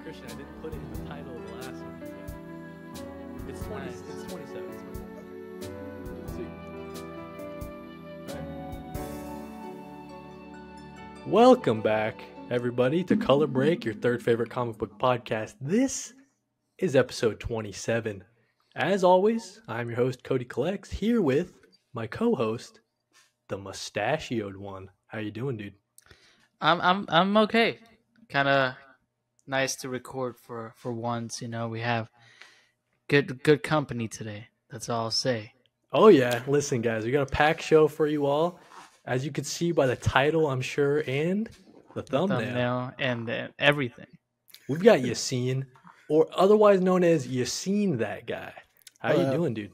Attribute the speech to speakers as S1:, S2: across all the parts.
S1: Christian, I didn't put it in the title of the last one. But it's 20.
S2: Nice.
S1: It's 27. Sweet. All right. Welcome back, everybody, to Color Break, your third favorite comic book podcast. This is episode 27. As always, I'm your host, Cody Collects, here with my co-host, the mustachioed one. How you doing, dude?
S2: I'm okay. Kind of nice to record for once. You know, we have good company today. That's all I'll say.
S1: Oh yeah, listen, guys, we got a packed show for you all. As you can see by the title, I'm sure, and the thumbnail.
S2: And everything.
S1: We've got Yaseen, or otherwise known as Yaseen That Guy. How you doing, dude?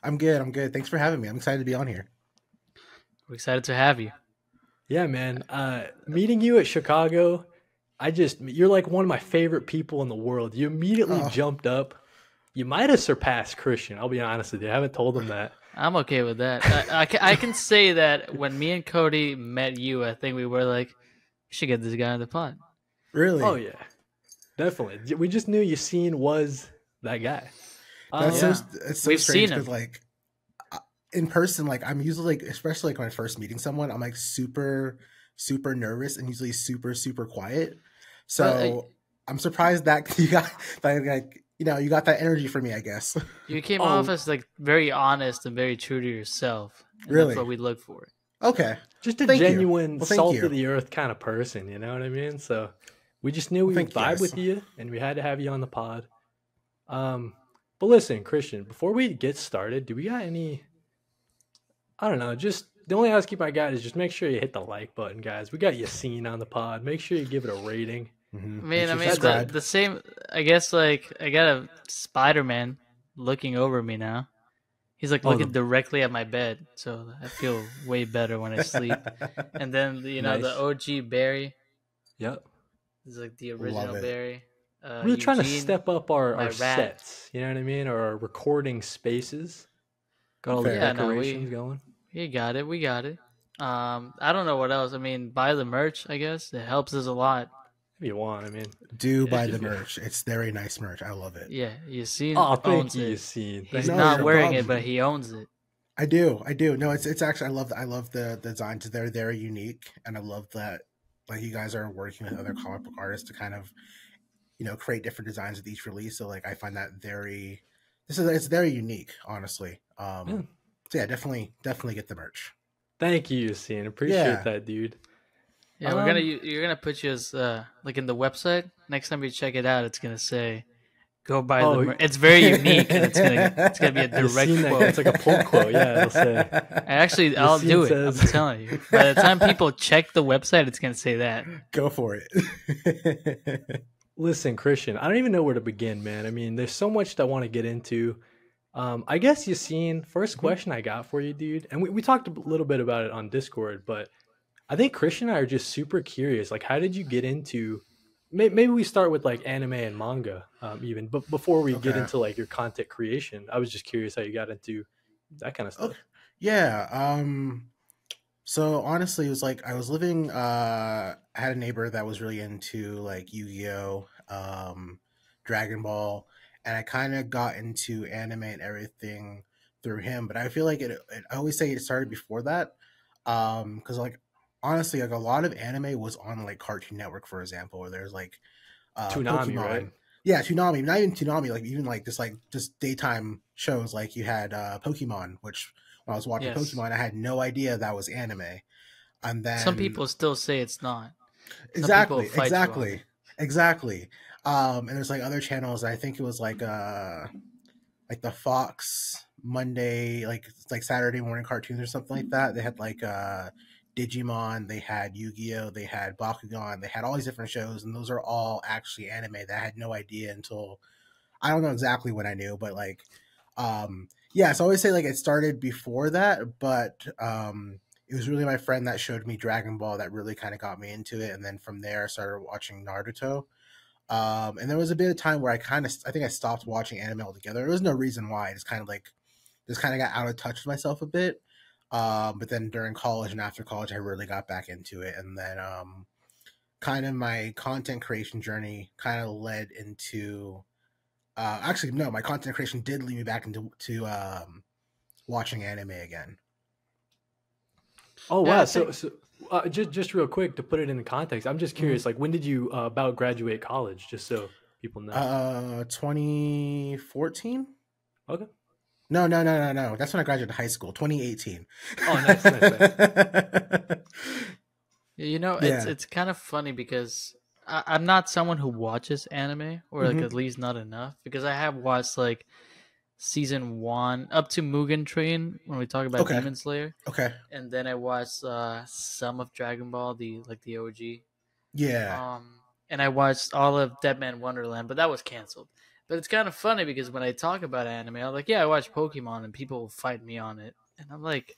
S3: I'm good. Thanks for having me. I'm excited to be on here.
S2: We're excited to have you.
S1: Yeah, man. Meeting you at Chicago, you're like one of my favorite people in the world. You immediately jumped up. You might have surpassed Christian. I'll be honest with you. I haven't told him that.
S2: I'm okay with that. I can say that when me and Cody met you, I think we were like, we should get this guy on the pod.
S3: Really?
S1: Oh, yeah. Definitely. We just knew Yaseen was that guy.
S3: That's
S2: yeah.
S3: it's so
S2: We've
S3: strange
S2: seen him.
S3: because, like, in person, like, I'm usually, like, especially like when I'm first meeting someone, I'm like super nervous and usually super quiet. So I'm surprised that you got that, like, you know, you got that energy from me, I guess.
S2: You came off as like very honest and very true to yourself. And
S3: Really?
S2: That's what we look for.
S3: Okay.
S1: Just a
S3: Thank you.
S1: genuine,
S3: Well, thank
S1: salt
S3: you.
S1: of the earth kind of person, you know what I mean? So we just knew we would
S3: Thank you,
S1: vibe
S3: guys.
S1: with you, and we had to have you on the pod. But listen, Christian, before we get started, do we got any? I don't know. Just the only housekeeping I got is just make sure you hit the like button, guys. We got Yaseen on the pod. Make sure you give it a rating.
S2: The same. I guess like I got a Spider-Man looking over me now. He's like looking directly at my bed, so I feel way better when I sleep. And then the
S1: Nice.
S2: OG Barry
S1: Yep.
S2: is like the original
S3: it.
S2: Barry.
S1: We're trying to
S2: Eugene,
S1: step up our
S2: my rat.
S1: sets. You know what I mean? Or our recording spaces. Got all the
S3: Fair.
S2: Yeah, no,
S1: decorations going.
S2: We got it. I don't know what else. I mean, buy the merch. I guess it helps us a lot.
S1: If you want, I mean.
S3: Do buy
S1: Yeah.
S3: the merch. It's very nice merch. I love it.
S2: Yeah, Yaseen
S1: Oh, thank
S2: owns
S1: you,
S2: it.
S1: Yaseen.
S2: He's
S1: Thank
S3: No,
S2: not
S3: you're
S2: wearing
S3: a
S2: it, but he owns it.
S3: I do. No, it's actually I love the designs. They're very unique, and I love that, like, you guys are working with other comic book artists to kind of, you know, create different designs with each release. So, like, I find that it's very unique, honestly. So yeah, definitely get the merch.
S1: Thank you, Yaseen. Appreciate
S3: Yeah.
S1: that, dude.
S2: Yeah, you're gonna put you as like in the website. Next time you check it out, it's gonna say, "Go buy the merch." It's very unique, and it's gonna be a direct
S1: Yaseen,
S2: quote.
S1: it's like a pull quote. Yeah, it'll say.
S2: I'll do it.
S1: Yaseen says-
S2: I'm telling you. By the time people check the website, it's gonna say that.
S3: Go for it.
S1: Listen, Christian, I don't even know where to begin, man. I mean, there's so much that I want to get into. I guess Yaseen, first question I got for you, dude, and we talked a little bit about it on Discord, but I think Christian and I are just super curious. Like, how did you get into? Maybe we start with like anime and manga, even. But before we get
S3: Okay.
S1: into like your content creation, I was just curious how you got into that kind of stuff.
S3: Yeah. So honestly, it was like I was living. I had a neighbor that was really into, like, Yu-Gi-Oh, Dragon Ball, and I kind of got into anime and everything through him. But I feel like I always say it started before that, because, like, honestly, like, a lot of anime was on, like, Cartoon Network, for example, or there's like
S1: Toonami,
S3: Pokemon.
S1: right?
S3: Yeah, Toonami. Not even Toonami. Like, even like just daytime shows. Like, you had Pokemon, which when I was watching
S2: Yes.
S3: Pokemon, I had no idea that was anime. And then
S2: Some people still say it's not. Some
S3: exactly,
S2: people fight you on it.
S3: exactly. And there's, like, other channels. I think it was like the Fox Monday, like Saturday morning cartoons or something like that. They had like Digimon, they had Yu-Gi-Oh, they had Bakugan, they had all these different shows, and those are all actually anime that I had no idea until, I don't know exactly when I knew, but like, yeah, so I always say, like, it started before that, but it was really my friend that showed me Dragon Ball that really kind of got me into it, and then from there I started watching Naruto. And there was a bit of time where I think I stopped watching anime altogether. There was no reason why. I just kind of got out of touch with myself a bit. But then during college and after college, I really got back into it. And then kind of my content creation journey kind of led into. Actually, no, my content creation did lead me back into watching anime again.
S1: Oh wow! So just real quick to put it in the context, I'm just curious. Like, when did you about graduate college? Just so people know.
S3: 2014.
S1: Okay.
S3: No. That's when I graduated high school. 2018.
S1: Oh, nice.
S2: You know, it's kind of funny because I'm not someone who watches anime, or like at least not enough, because I have watched like season 1 up to Mugen Train when we talk about Demon Slayer.
S3: Okay.
S2: And then I watched some of Dragon Ball, the OG.
S3: Yeah.
S2: And I watched all of Deadman Wonderland, but that was canceled. But it's kind of funny because when I talk about anime, I'm like, yeah, I watch Pokemon, and people fight me on it, and I'm like,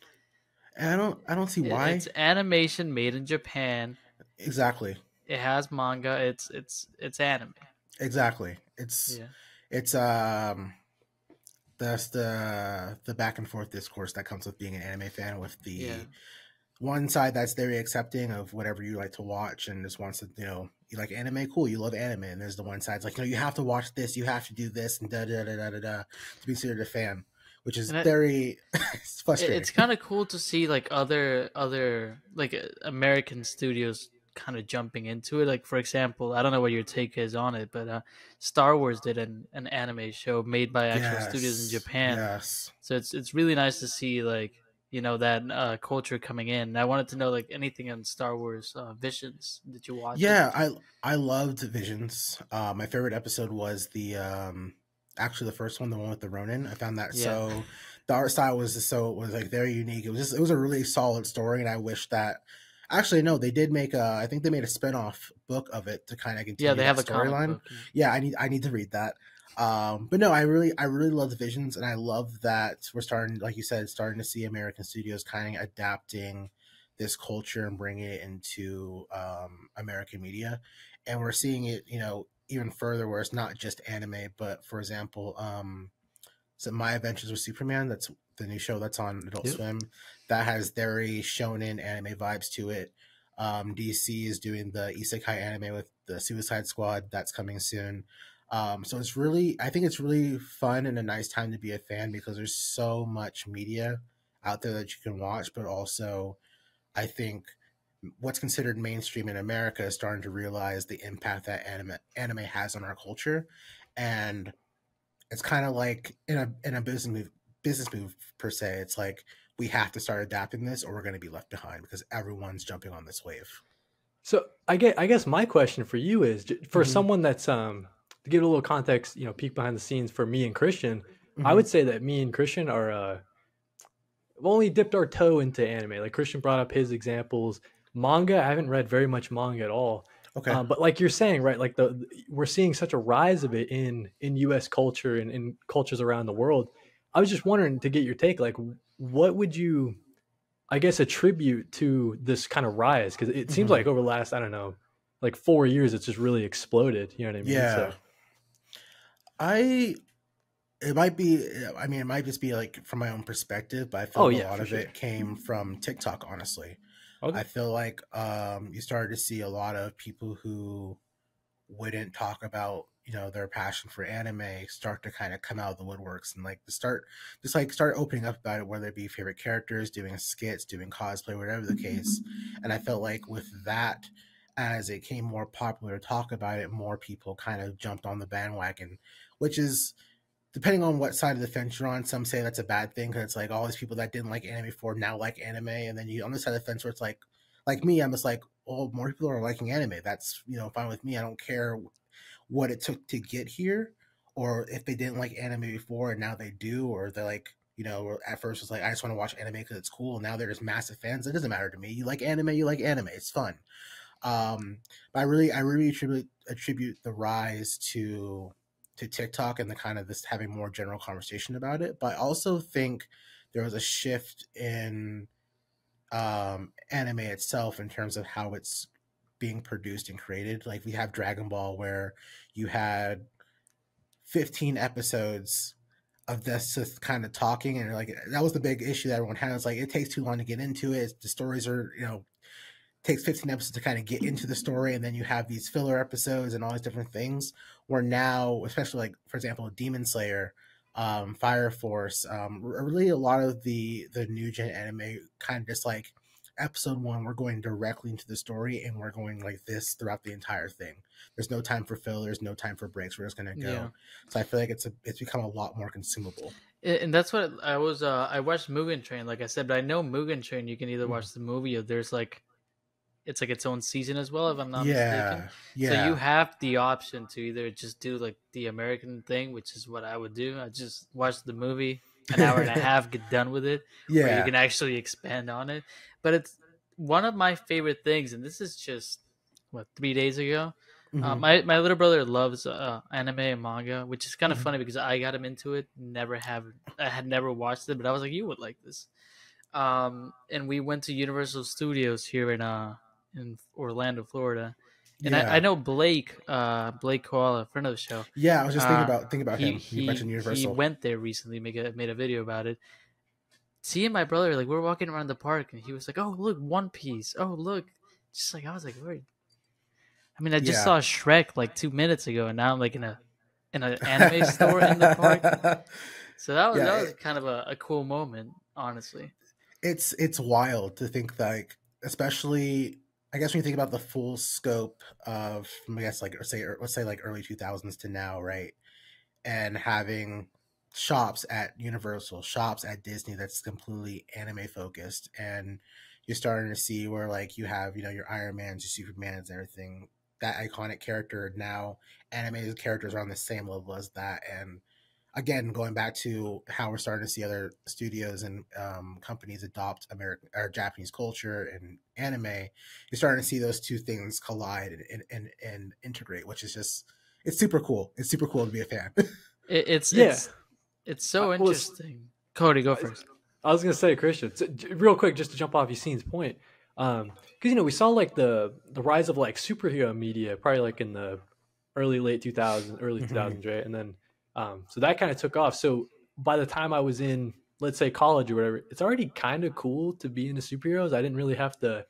S3: and I don't see why.
S2: It's animation made in Japan.
S3: Exactly.
S2: It has manga. It's anime.
S3: Exactly. It's that's the back and forth discourse that comes with being an anime fan, with the one side that's very accepting of whatever you like to watch and just wants to, you like anime, cool, you love anime, and there's the one side's like, you have to watch this, you have to do this, and da da da da da da to be considered a fan, which is very frustrating.
S2: It's kind of cool to see like other like American studios kind of jumping into it. Like, for example, I don't know what your take is on it, but Star Wars did an anime show made by actual studios in Japan.
S3: Yes.
S2: So it's really nice to see like, that culture coming in. I wanted to know like anything on Star Wars Visions. Did you watch
S3: it? I loved Visions. My favorite episode was the actually the first one, the one with the Ronin. I found that so the art style was like very unique. It was a really solid story, and I wish that actually no, they did make I think they made a spin-off book of it to kind of continue
S2: they have a
S3: storyline. Yeah, I need to read that. But no, I really love the Visions, and I love that we're starting, like you said, starting to see American studios kind of adapting this culture and bringing it into American media, and we're seeing it, even further, where it's not just anime, but for example, so My Adventures with Superman, that's the new show that's on Adult Swim, that has very shonen anime vibes to it. DC is doing the Isekai anime with the Suicide Squad that's coming soon. So I think it's really fun and a nice time to be a fan, because there's so much media out there that you can watch, but also I think what's considered mainstream in America is starting to realize the impact that anime has on our culture, and it's kind of like in a business move per se. It's like we have to start adapting this, or we're going to be left behind, because everyone's jumping on this wave.
S1: So I guess my question for you is, for someone that's to give a little context, peek behind the scenes for me and Christian, I would say that me and Christian are we've only dipped our toe into anime. Like, Christian brought up his examples. Manga, I haven't read very much manga at all.
S3: Okay.
S1: But like you're saying, right, like we're seeing such a rise of it in US culture and in cultures around the world. I was just wondering, to get your take, like, what would you, I guess, attribute to this kind of rise? Because it seems like over the last, I don't know, like 4 years, it's just really exploded. You know what I mean?
S3: Yeah. It might be, I mean, it might just be like from my own perspective, but I feel a lot of it came from TikTok, honestly. Okay. I feel like you started to see a lot of people who wouldn't talk about, their passion for anime start to kind of come out of the woodworks and like start opening up about it, whether it be favorite characters, doing skits, doing cosplay, whatever the case. And I felt like with that, as it came more popular to talk about it, more people kind of jumped on the bandwagon, which is, depending on what side of the fence you're on, some say that's a bad thing, because it's like all these people that didn't like anime before now like anime, and then you on the side of the fence where it's like me, I'm just like, oh, more people are liking anime. That's fine with me. I don't care what it took to get here, or if they didn't like anime before and now they do, or they're like, at first it's like, I just want to watch anime because it's cool. Now they're just massive fans. It doesn't matter to me. You like anime, it's fun. But I really attribute the rise to TikTok and the kind of this having more general conversation about it. But I also think there was a shift in anime itself in terms of how it's being produced and created. Like, we have Dragon Ball, where you had 15 episodes of this just kind of talking, and like that was the big issue that everyone had. It's like, it takes too long to get into it. The stories are, takes 15 episodes to kind of get into the story, and then you have these filler episodes and all these different things. Where now, especially like for example, Demon Slayer, Fire Force, really a lot of the new gen anime kind of just like episode one, we're going directly into the story and we're going like this throughout the entire thing. There's no time for fillers, no time for breaks. We're just gonna go. Yeah. So I feel like it's become a lot more consumable.
S2: And that's what I was. I watched Mugen Train, like I said, but I know Mugen Train. You can either watch the movie or there's like, it's like its own season as well, if I'm not mistaken. Yeah. So you have the option to either just do like the American thing, which is what I would do. I just watch the movie, an hour and a half, get done with it. Yeah. Or you can actually expand on it. But it's one of my favorite things, and this is just 3 days ago. Mm-hmm. My little brother loves anime and manga, which is kind of funny because I got him into it. I had never watched it, but I was like, you would like this. And we went to Universal Studios here in Orlando, Florida. And I know Blake Koala, friend of the show.
S3: Yeah, I was just thinking about him. You mentioned Universal.
S2: He went there recently, made a video about it. Seeing my brother, like we're walking around the park, and he was like, "Oh, look, One Piece. Oh, look." Just like I was like, "Where?" I mean, I just saw Shrek like 2 minutes ago, and now I'm like in an anime store in the park. So that was kind of a cool moment, honestly.
S3: It's wild to think like, especially I guess when you think about the full scope of, I guess like let's say like early 2000s to now, right? And having shops at Universal, shops at Disney that's completely anime focused, and you're starting to see where like you have, you know, your Iron Mans, your Supermans, and everything. That iconic character, now animated characters are on the same level as that. And again, going back to how we're starting to see other studios and companies adopt American or Japanese culture and anime, you're starting to see those two things collide and integrate, which is just, it's super cool. It's super cool to be a fan.
S2: It's so interesting. Cody, go first.
S1: I was gonna say, Christian, real quick, just to jump off Yaseen's point, because you know we saw like the rise of like superhero media probably like in the late 2000s, early 2000s, right? And then so that kind of took off. So by the time I was in, let's say, college or whatever, it's already kind of cool to be into superheroes. I didn't really have to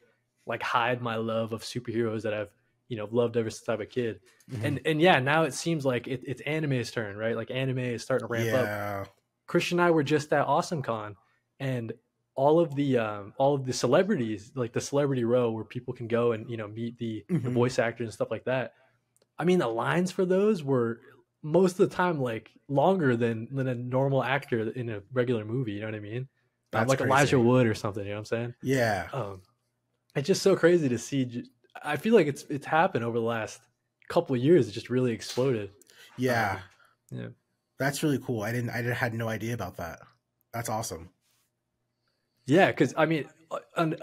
S1: like hide my love of superheroes that I've, you know, loved ever since I was a kid. And yeah, now it seems like it's anime's turn, right? Like anime is starting to ramp up. Christian and I were just at AwesomeCon, and all of the celebrities, like the celebrity row where people can go and, you know, meet the voice actors and stuff like that. I mean, the lines for those were most of the time like longer than a normal actor in a regular movie. You know what I mean? Like crazy. Elijah Wood or something. You know what I'm saying?
S3: Yeah.
S1: It's just so crazy to see. I feel like it's happened over the last couple of years. It just really exploded.
S3: Yeah. Yeah. That's really cool. I had no idea about that. That's awesome.
S1: Yeah, because I mean, in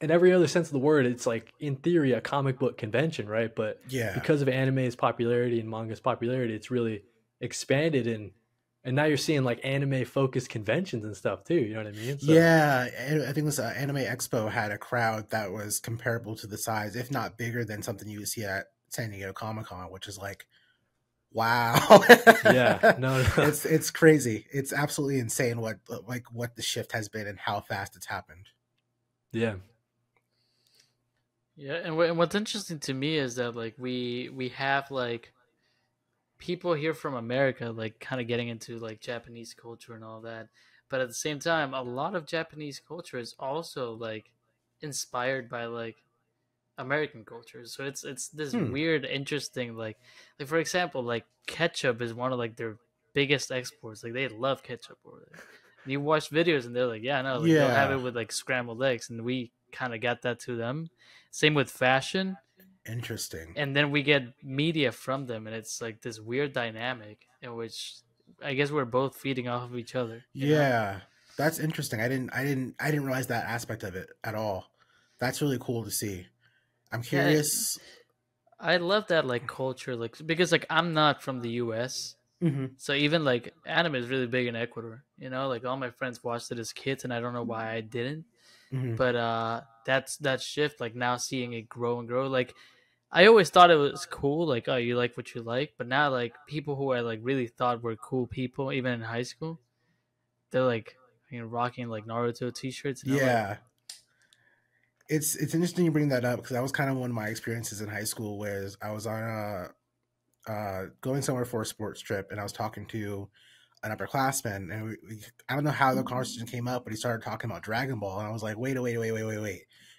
S1: every other sense of the word, it's like in theory a comic book convention, right? But because of anime's popularity and manga's popularity, it's really expanded, and now you're seeing like anime focused conventions and stuff too. You know what I mean?
S3: So, yeah, I think this Anime Expo had a crowd that was comparable to the size, if not bigger, than something you would see at San Diego Comic-Con, which is like, wow.
S1: Yeah, no.
S3: It's crazy. It's absolutely insane what the shift has been and how fast it's happened.
S1: Yeah.
S2: Yeah, and what's interesting to me is that like we have like people here from America like kind of getting into like Japanese culture and all that, but at the same time, a lot of Japanese culture is also like inspired by like American culture. So it's this weird, interesting like for example, like ketchup is one of like their biggest exports. Like they love ketchup over there. And you watch videos and they're like, yeah, no, like, they'll have it with like scrambled eggs, and we kind of got that to them. Same with fashion.
S3: Interesting.
S2: And then we get media from them, and it's like this weird dynamic in which I guess we're both feeding off of each other.
S3: Yeah, know? That's interesting. I didn't realize that aspect of it at all. That's really cool to see. I'm curious.
S2: Yeah, I love that like culture, like because like I'm not from the U.S. So even like anime is really big in Ecuador. You know, like all my friends watched it as kids, and I don't know why I didn't. But that's that shift, like now seeing it grow and grow. Like I always thought it was cool, like, oh, you like what you like, but now like people who I like really thought were cool people, even in high school, they're like, you know, rocking like Naruto t-shirts. And
S3: yeah. it's interesting you bring that up because that was kind of one of my experiences in high school. Where I was on going somewhere for a sports trip, and I was talking to an upperclassman, and I don't know how the conversation came up, but he started talking about Dragon Ball, and I was like, wait.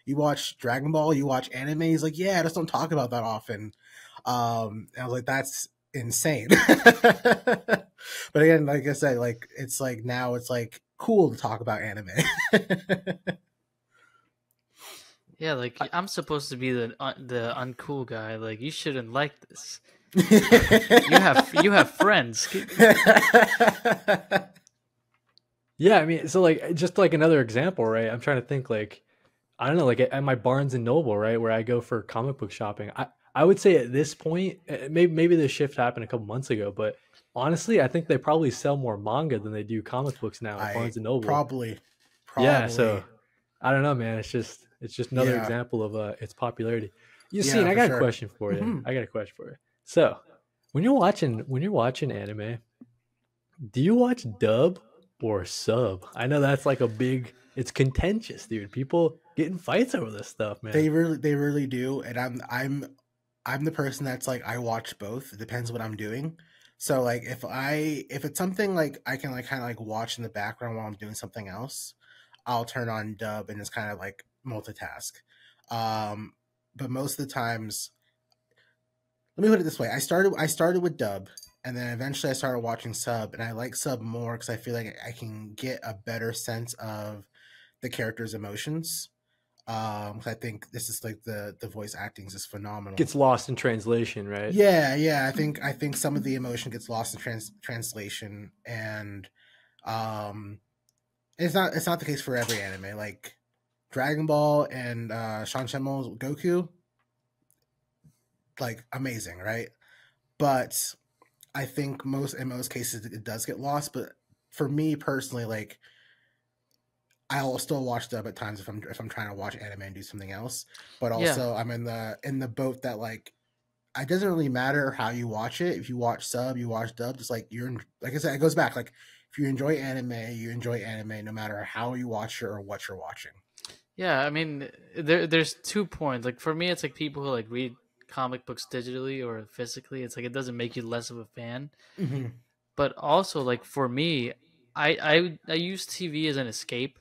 S3: You watch Dragon Ball? You watch anime? He's like, yeah, I just don't talk about that often. And I was like, that's insane. But again, like I said, like it's like now it's like cool to talk about anime.
S2: Yeah, like I'm supposed to be the uncool guy. Like you shouldn't like this. You have friends.
S1: Yeah, I mean, so like just like another example, right? I'm trying to think like I don't know, like at my Barnes and Noble, right, where I go for comic book shopping. I would say at this point, maybe the shift happened a couple months ago, but honestly, I think they probably sell more manga than they do comic books now at Barnes and Noble.
S3: Probably.
S1: Yeah, so I don't know, man. It's just another example of its popularity. You see, I got a question for you. Mm-hmm. I got a question for you. So, when you're watching anime, do you watch dub or sub? I know that's like it's contentious, dude. People get in fights over this stuff, man.
S3: They really do, and I'm the person that's like I watch both. It depends what I'm doing. So like if it's something like I can like kind of like watch in the background while I'm doing something else, I'll turn on dub and it's kind of like multitask. But most of the times, let me put it this way: I started with dub, and then eventually I started watching sub, and I like sub more because I feel like I can get a better sense of the character's emotions. I think this is like the voice acting is just phenomenal.
S1: Gets lost in translation, right?
S3: Yeah. I think some of the emotion gets lost in translation, and it's not the case for every anime. Like Dragon Ball and Sean Shenmue's Goku, like amazing, right? But I think in most cases it does get lost. But for me personally, like I'll still watch dub at times if I'm trying to watch anime and do something else. But also I'm in the boat that like it doesn't really matter how you watch it. If you watch sub, you watch dub. Just like like I said, it goes back. Like if you enjoy anime no matter how you watch it or what you're watching.
S2: Yeah, I mean, there's 2 points. Like for me, it's like people who like read comic books digitally or physically. It's like it doesn't make you less of a fan.
S3: Mm-hmm.
S2: But also, like for me, I use TV as an escape.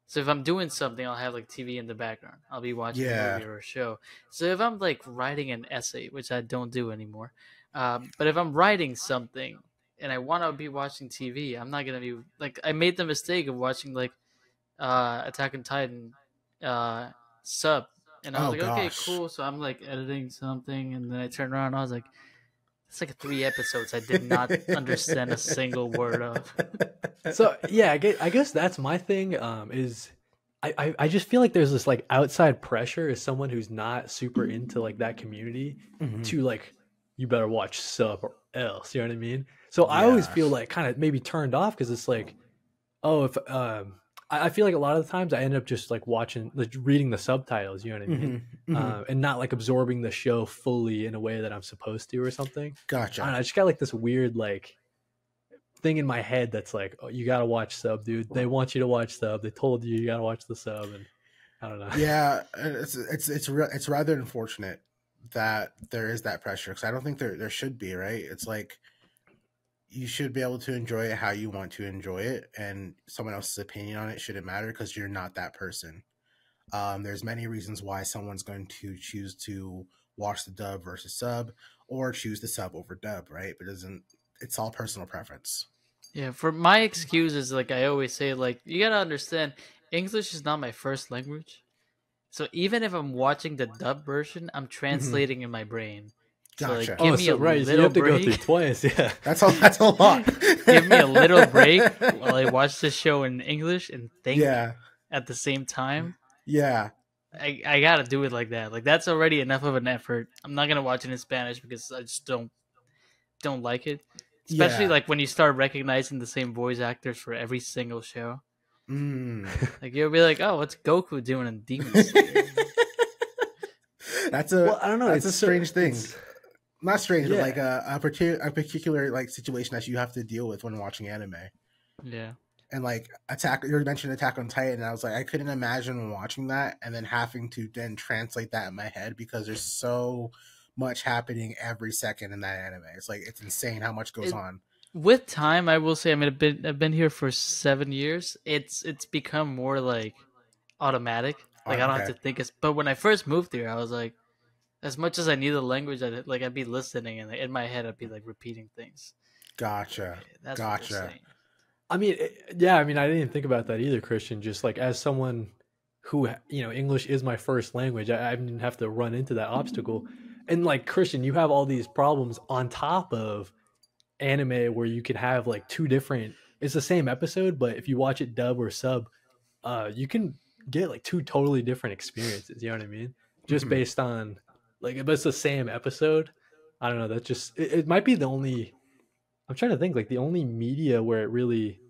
S2: So if I'm doing something, I'll have like TV in the background. I'll be watching a movie or a show. So if I'm like writing an essay, which I don't do anymore, but if I'm writing something and I want to be watching TV, I'm not gonna be like I made the mistake of watching like Attack on Titan sub, and I was like, okay, cool. So I'm like editing something, and then I turned around, and I was like, it's like 3 episodes I did not understand a single word of.
S1: So yeah, I guess that's my thing. Is I just feel like there's this like outside pressure as someone who's not super into like that community to like you better watch sub or else. You know what I mean? So I always feel like kind of maybe turned off because it's like, oh, if I feel like a lot of the times I end up just like reading the subtitles, you know what I mean? And not like absorbing the show fully in a way that I'm supposed to or something.
S3: Gotcha.
S1: I don't know, I just got like this weird like thing in my head that's like, oh, you got to watch sub, dude. They want you to watch sub. They told you got to watch the sub, and I don't know.
S3: Yeah, it's rather unfortunate that there is that pressure because I don't think there should be, right? It's like you should be able to enjoy it how you want to enjoy it, and someone else's opinion on it shouldn't matter because you're not that person. There's many reasons why someone's going to choose to watch the dub versus sub or choose the sub over dub, right? But it's all personal preference.
S2: Yeah, for my excuse is like I always say, like you gotta understand, English is not my first language. So even if I'm watching the dub version, I'm translating in my brain.
S3: Gotcha.
S2: So like, give me a little
S1: so you have to
S2: break.
S1: go through twice. Yeah,
S3: that's a lot.
S2: Give me a little break while I watch the show in English and think at the same time.
S3: Yeah,
S2: I gotta do it like that. Like that's already enough of an effort. I'm not gonna watch it in Spanish because I just don't like it. Especially like when you start recognizing the same voice actors for every single show. Like you'll be like, oh, what's Goku doing in Demon Slayer?
S3: I don't know. That's a strange thing. Not strange, but like a particular like situation that you have to deal with when watching anime.
S2: Yeah.
S3: and like Attack. You mentioned Attack on Titan, and I was like, I couldn't imagine watching that and then having to then translate that in my head because there's so much happening every second in that anime. It's like it's insane how much goes on.
S2: With time, I will say, I mean, I've been here for 7 years. It's become more like automatic. Like I don't have to think. But when I first moved here, I was like, as much as I knew the language, I'd be listening, and in my head, I'd be like repeating things.
S3: Gotcha.
S2: That's what they're saying.
S1: I mean, yeah. I mean, I didn't think about that either, Christian. Just like as someone who, English is my first language, I didn't have to run into that obstacle. And like Christian, you have all these problems on top of anime where you could have like two different. It's the same episode, but if you watch it dub or sub, you can get like two totally different experiences. You know what I mean? Just based on like, but it's the same episode. I don't know. That just it might be the only. I'm trying to think like the only media where it really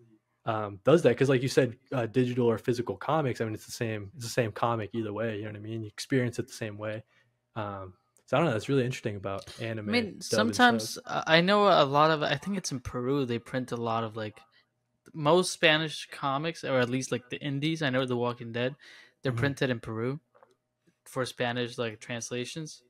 S1: does that because, like you said, digital or physical comics. I mean, it's the same. It's the same comic either way. You know what I mean? You experience it the same way. So I don't know. That's really interesting about anime.
S2: I mean, sometimes I know a lot of. I think it's in Peru. They print a lot of like most Spanish comics, or at least like the indies. I know The Walking Dead. They're printed in Peru for Spanish like translations.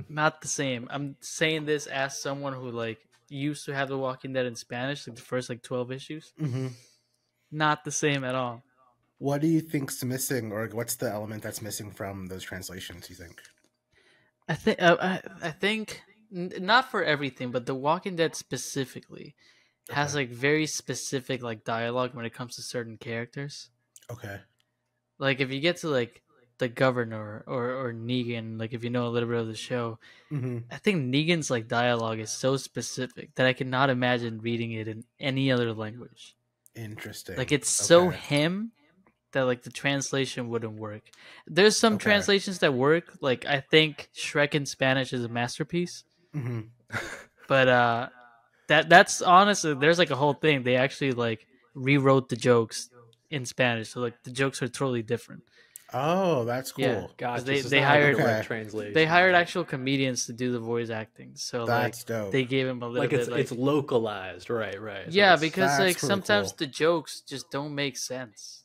S2: Not the same. I'm saying this as someone who like used to have The Walking Dead in Spanish, like the first like 12 issues. Not the same at all.
S3: What do you think's missing, or what's the element that's missing from those translations? You think?
S2: I think not for everything, but The Walking Dead specifically has like very specific like dialogue when it comes to certain characters.
S3: Okay.
S2: Like if you get to like the governor or Negan, like if you know a little bit of the show, I think Negan's like dialogue is so specific that I cannot imagine reading it in any other language.
S3: Interesting.
S2: Like it's so him that like the translation wouldn't work. There's some translations that work. Like I think Shrek in Spanish is a masterpiece. But that's honestly, there's like a whole thing. They actually like rewrote the jokes in Spanish, so like the jokes are totally different.
S3: Oh, that's cool.
S2: Yeah,
S1: gotcha.
S2: They hired
S1: translation.
S2: They hired actual comedians to do the voice acting. So
S3: that's
S2: like
S3: dope.
S2: they gave him a little bit
S1: it's localized, right? So
S2: yeah, because like sometimes
S3: cool.
S2: the jokes just don't make sense.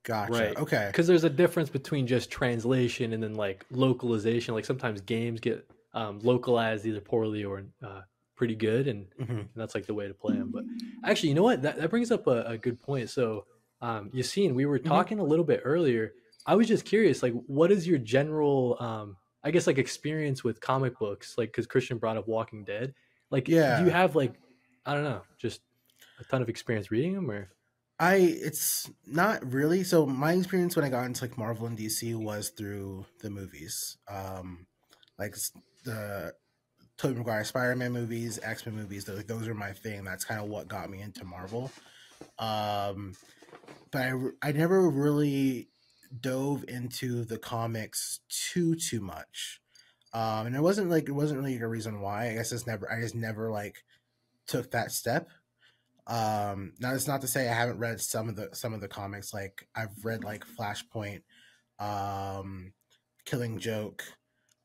S3: Gotcha.
S1: Right.
S3: Okay.
S1: Because there's a difference between just translation and then like localization. Like sometimes games get localized either poorly or pretty good, and that's like the way to play them. But actually, you know what? That brings up a good point. So, Yaseen, we were talking a little bit earlier. I was just curious, like, what is your general, I guess, like experience with comic books? Like, because Christian brought up Walking Dead. Like, do you have like, I don't know, just a ton of experience reading them, or?
S3: It's not really. So my experience when I got into like Marvel and DC was through the movies, like the Tobey Maguire Spider-Man movies, X-Men movies. Like those are my thing. That's kind of what got me into Marvel. But I never really dove into the comics too much. And it wasn't really a reason why. I just never like took that step. Now it's not to say I haven't read some of the comics. Like I've read like Flashpoint, Killing Joke,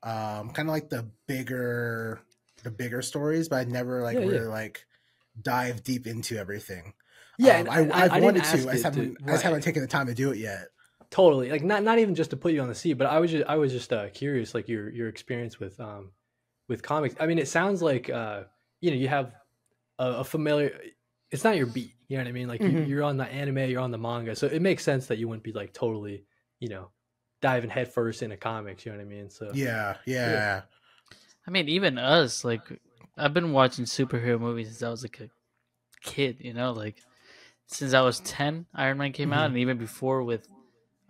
S3: kind of like the bigger stories, but I never like really like dive deep into everything.
S1: Yeah,
S3: I wanted to. I just haven't taken the time to do it yet.
S1: Totally, like not even just to put you on the seat, but I was just curious, like your experience with comics. I mean, it sounds like you have a familiar. It's not your beat, you know what I mean? Like you're on the anime, you're on the manga, so it makes sense that you wouldn't be like totally, diving headfirst into comics. You know what I mean? So
S3: yeah.
S2: I mean, even us, like I've been watching superhero movies since I was like a kid. Like since I was 10, Iron Man came out, and even before with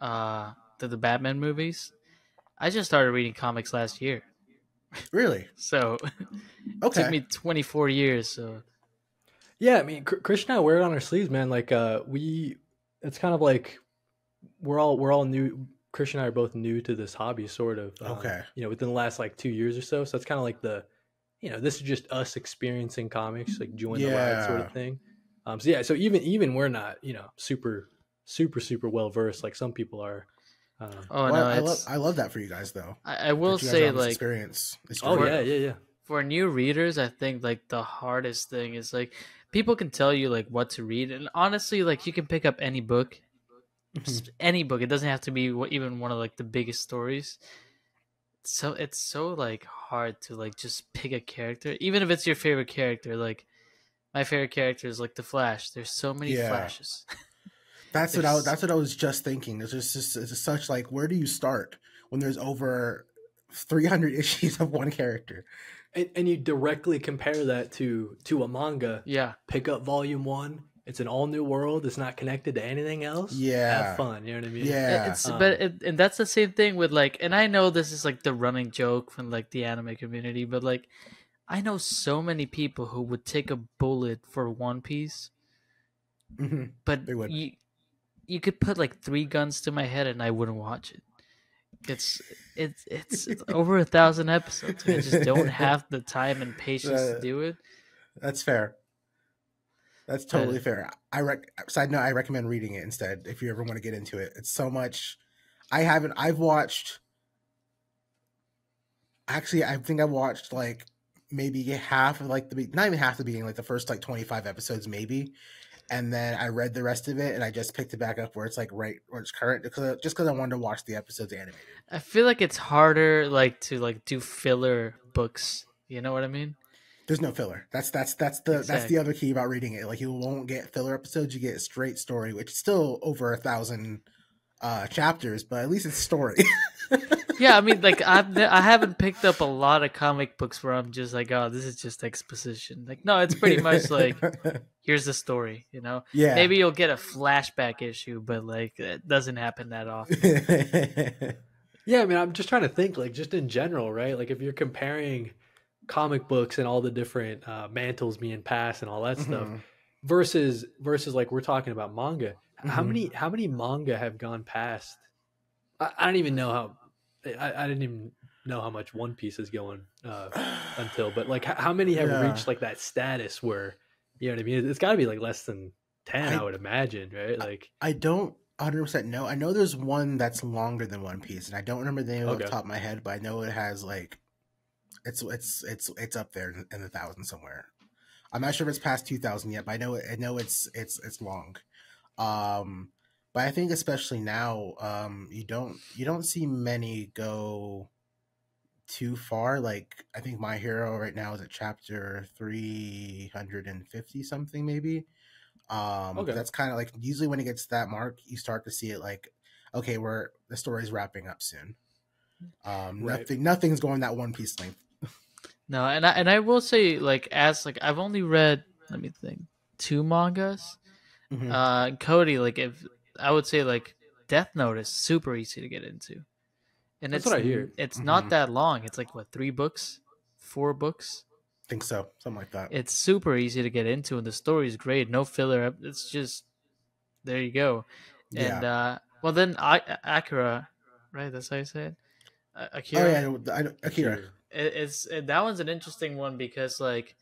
S2: the Batman movies. I just started reading comics last year.
S3: Really?
S2: So it took me 24 years. So
S1: yeah, I mean, Christian and I wear it on our sleeves, man. Like it's kind of like we're all new. Christian and I are both new to this hobby, sort of. Within the last like 2 years or so. So it's kind of like this is just us experiencing comics, like join the ride sort of thing. So even we're not, super well versed like some people are.
S3: I love that for you guys though.
S2: I will say like
S3: experience.
S1: Yeah.
S2: For new readers, I think like the hardest thing is like people can tell you like what to read, and honestly, like you can pick up any book, any book. It doesn't have to be even one of like the biggest stories. So it's so like hard to like just pick a character, even if it's your favorite character. Like my favorite character is like the Flash. There's so many Flashes.
S3: That's what I was just thinking. It's just it's such like, where do you start when there's over 300 issues of one character?
S1: And you directly compare that to a manga.
S2: Yeah.
S1: Pick up volume 1. It's an all new world. It's not connected to anything else.
S3: Yeah.
S1: Have fun. You know what I mean?
S3: Yeah.
S2: And that's the same thing with like, and I know this is like the running joke from like the anime community, but like, I know so many people who would take a bullet for One Piece, but you could put like 3 guns to my head and I wouldn't watch it. It's over 1,000 episodes. I just don't have the time and patience to do it.
S3: That's fair. That's totally fair. Side note, I recommend reading it instead if you ever want to get into it. It's so much. I've watched. Actually, I think I watched like maybe half of like not even half the beginning, like the first like 25 episodes maybe, and then I read the rest of it and I just picked it back up where it's like right where it's current because I wanted to watch the episodes animated.
S2: I feel like it's harder like to like do filler books. You know what I mean?
S3: There's no filler. That's the other key about reading it. Like you won't get filler episodes. You get a straight story, which is still over 1,000 chapters, but at least it's story.
S2: Yeah, I mean, like I haven't picked up a lot of comic books where I'm just like, oh, this is just exposition. Like, no, it's pretty much like, here's the story. You know?
S3: Yeah.
S2: Maybe you'll get a flashback issue, but like it doesn't happen that often.
S1: Yeah, I mean, I'm just trying to think, like, just in general, right? Like, if you're comparing comic books and all the different mantles being passed and all that stuff versus like we're talking about manga, how many manga have gone past? I don't even know how. I didn't even know how much One Piece is going until, but like, how many have reached like that status where, you know what I mean? It's got to be like less than 10, I would imagine, right? Like,
S3: I don't 100% know. I know there's one that's longer than One Piece, and I don't remember the name off the top of my head, but I know it has like. It's up there in the thousands somewhere. I'm not sure if it's past 2,000 yet, but I know it's long. But I think especially now, you don't see many go too far. Like I think My Hero right now is at chapter 350 something maybe. That's kind of like usually when it gets to that mark, you start to see it like, okay, the story's wrapping up soon. Nothing's going that One Piece length.
S2: No, and I will say like I've only read, let me think, 2 mangas. Cody, like if I would say like Death Note is super easy to get into, and
S1: that's what I hear.
S2: It's not that long. It's like what 3 books, 4 books.
S3: I think so, something like that.
S2: It's super easy to get into, and the story is great. No filler. It's just there you go. And well then Akira, right? That's how you say it. Akira.
S3: Oh yeah, Akira.
S2: That one's an interesting one because like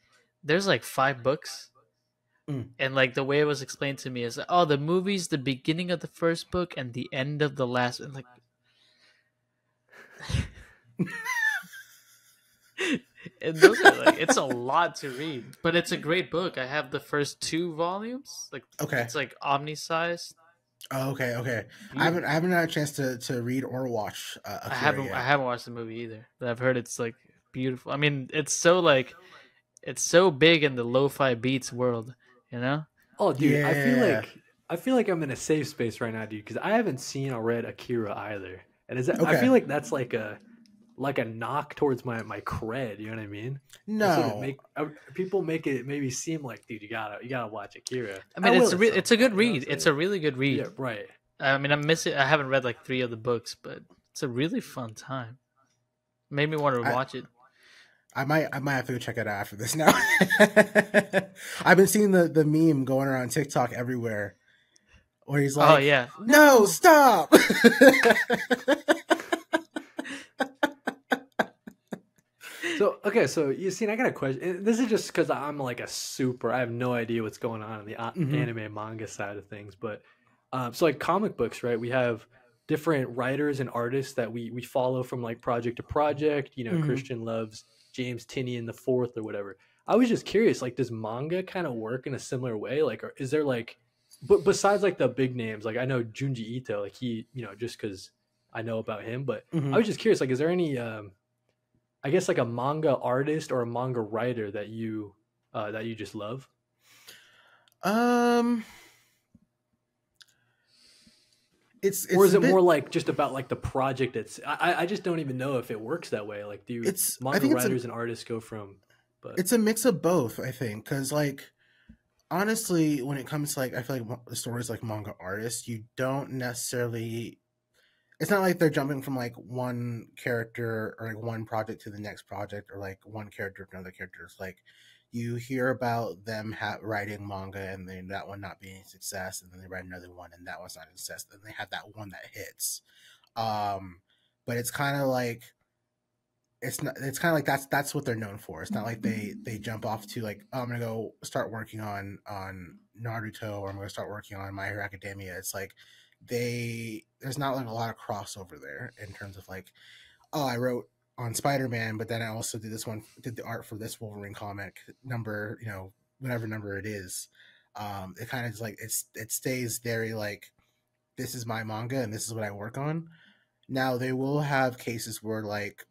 S2: there's like 5 books, and like the way it was explained to me is like, oh, the movie's the beginning of the first book and the end of the last, and like and those are like, it's a lot to read, but it's a great book. I have the first 2 volumes, like it's like omni-sized.
S3: Oh, okay. I haven't had a chance to read or watch. Akira
S2: I haven't watched the movie either, but I've heard it's like beautiful. I mean, it's so big in the lo-fi beats world, you know?
S1: Oh, dude, yeah. I feel like I'm in a safe space right now, dude, because I haven't seen or read Akira either, and I feel like that's like a knock towards my cred. You know what I mean?
S3: No,
S1: people make it maybe seem like, dude, you gotta watch Akira.
S2: I mean, it's a good read. It's a really good read.
S1: Yeah, right.
S2: I mean, I haven't read like 3 of the books, but it's a really fun time. Made me want to watch it.
S3: I might have to go check it out after this now. I've been seeing the meme going around TikTok everywhere, where he's like,
S2: "Oh yeah,
S3: no, stop."
S1: So you see, I got a question. This is just because I'm like I have no idea what's going on the anime manga side of things. But so like comic books, right? We have different writers and artists that we follow from like project to project. You know, Christian loves James Tinian the Fourth or whatever. I was just curious, like, does manga kind of work in a similar way? Like, or is there like, but besides like the big names, like I know Junji Ito, like he, just because I know about him, but I
S3: Mm-hmm.
S1: was just curious, like, is there any, I guess like a manga artist or a manga writer that you just love,
S3: Um,
S1: or
S3: it's
S1: is
S3: a
S1: it more
S3: bit.
S1: like just about like the project? I just don't even know if it works that way. Like, do
S3: I
S1: manga
S3: think
S1: writers and artists go from, but
S3: it's a mix of both. I think because like honestly, when it comes to like I feel like the stories like manga artists, you don't necessarily. It's not like they're jumping from like one character or like one project to the next project or like one character to another character. It's like you hear about them writing manga and then that one not being a success, and then they write another one and that one's not a success. Then they have that one that hits. Um, but it's kind of like it's not. It's kind of like that's what they're known for. It's not like they jump off to like, oh, I'm gonna go start working on Naruto or I'm gonna start working on My Hero Academia. It's like there's not like a lot of crossover there in terms of like, oh, I wrote on Spider-Man, but then I also did the art for this Wolverine comic number, whatever number it is. It kind of is like it stays very like this is my manga and this is what I work on. Now they will have cases where like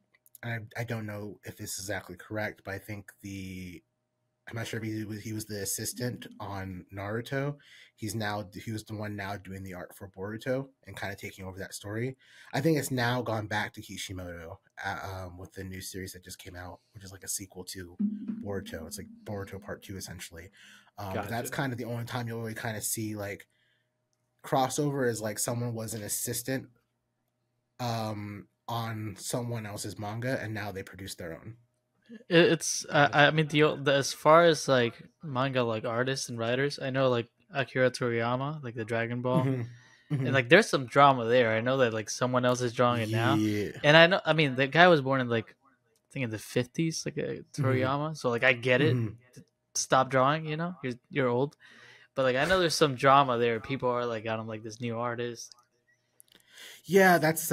S3: I don't know if this is exactly correct, but I think I'm not sure if he was the assistant on Naruto. He was the one now doing the art for Boruto and kind of taking over that story. I think it's now gone back to Kishimoto with the new series that just came out, which is like a sequel to Boruto. It's like Boruto Part Two essentially. But that's
S1: gotcha.
S3: kind of the only time you'll really kind of see like crossover is like someone was an assistant on someone else's manga and now they produce their own.
S2: It's I mean the as far as like manga like artists and writers, I know like Akira Toriyama, like the Dragon Ball,
S3: Mm-hmm.
S2: and
S3: Mm-hmm.
S2: like there's some drama there. I know that like someone else is drawing it now,
S3: Yeah.
S2: and I mean the guy was born in like I think in the 50s, like
S3: Mm-hmm.
S2: Toriyama, so like I get it.
S3: Mm-hmm.
S2: Stop drawing, you're old, but like I know there's some drama there. People are like got him like this new artist.
S3: Yeah, that's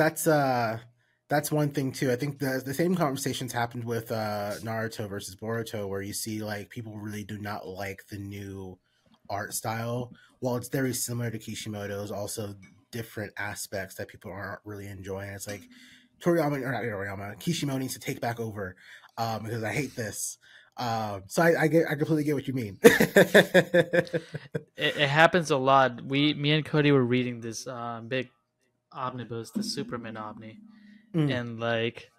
S3: one thing too. I think the same conversations happened with Naruto versus Boruto, where you see like people really do not like the new art style. While it's very similar to Kishimoto's, also different aspects that people aren't really enjoying. It's like Kishimoto needs to take back over because I hate this. So I completely get what you mean.
S2: It happens a lot. Me and Cody were reading this big omnibus, the Superman Omni,
S3: Mm,
S2: and like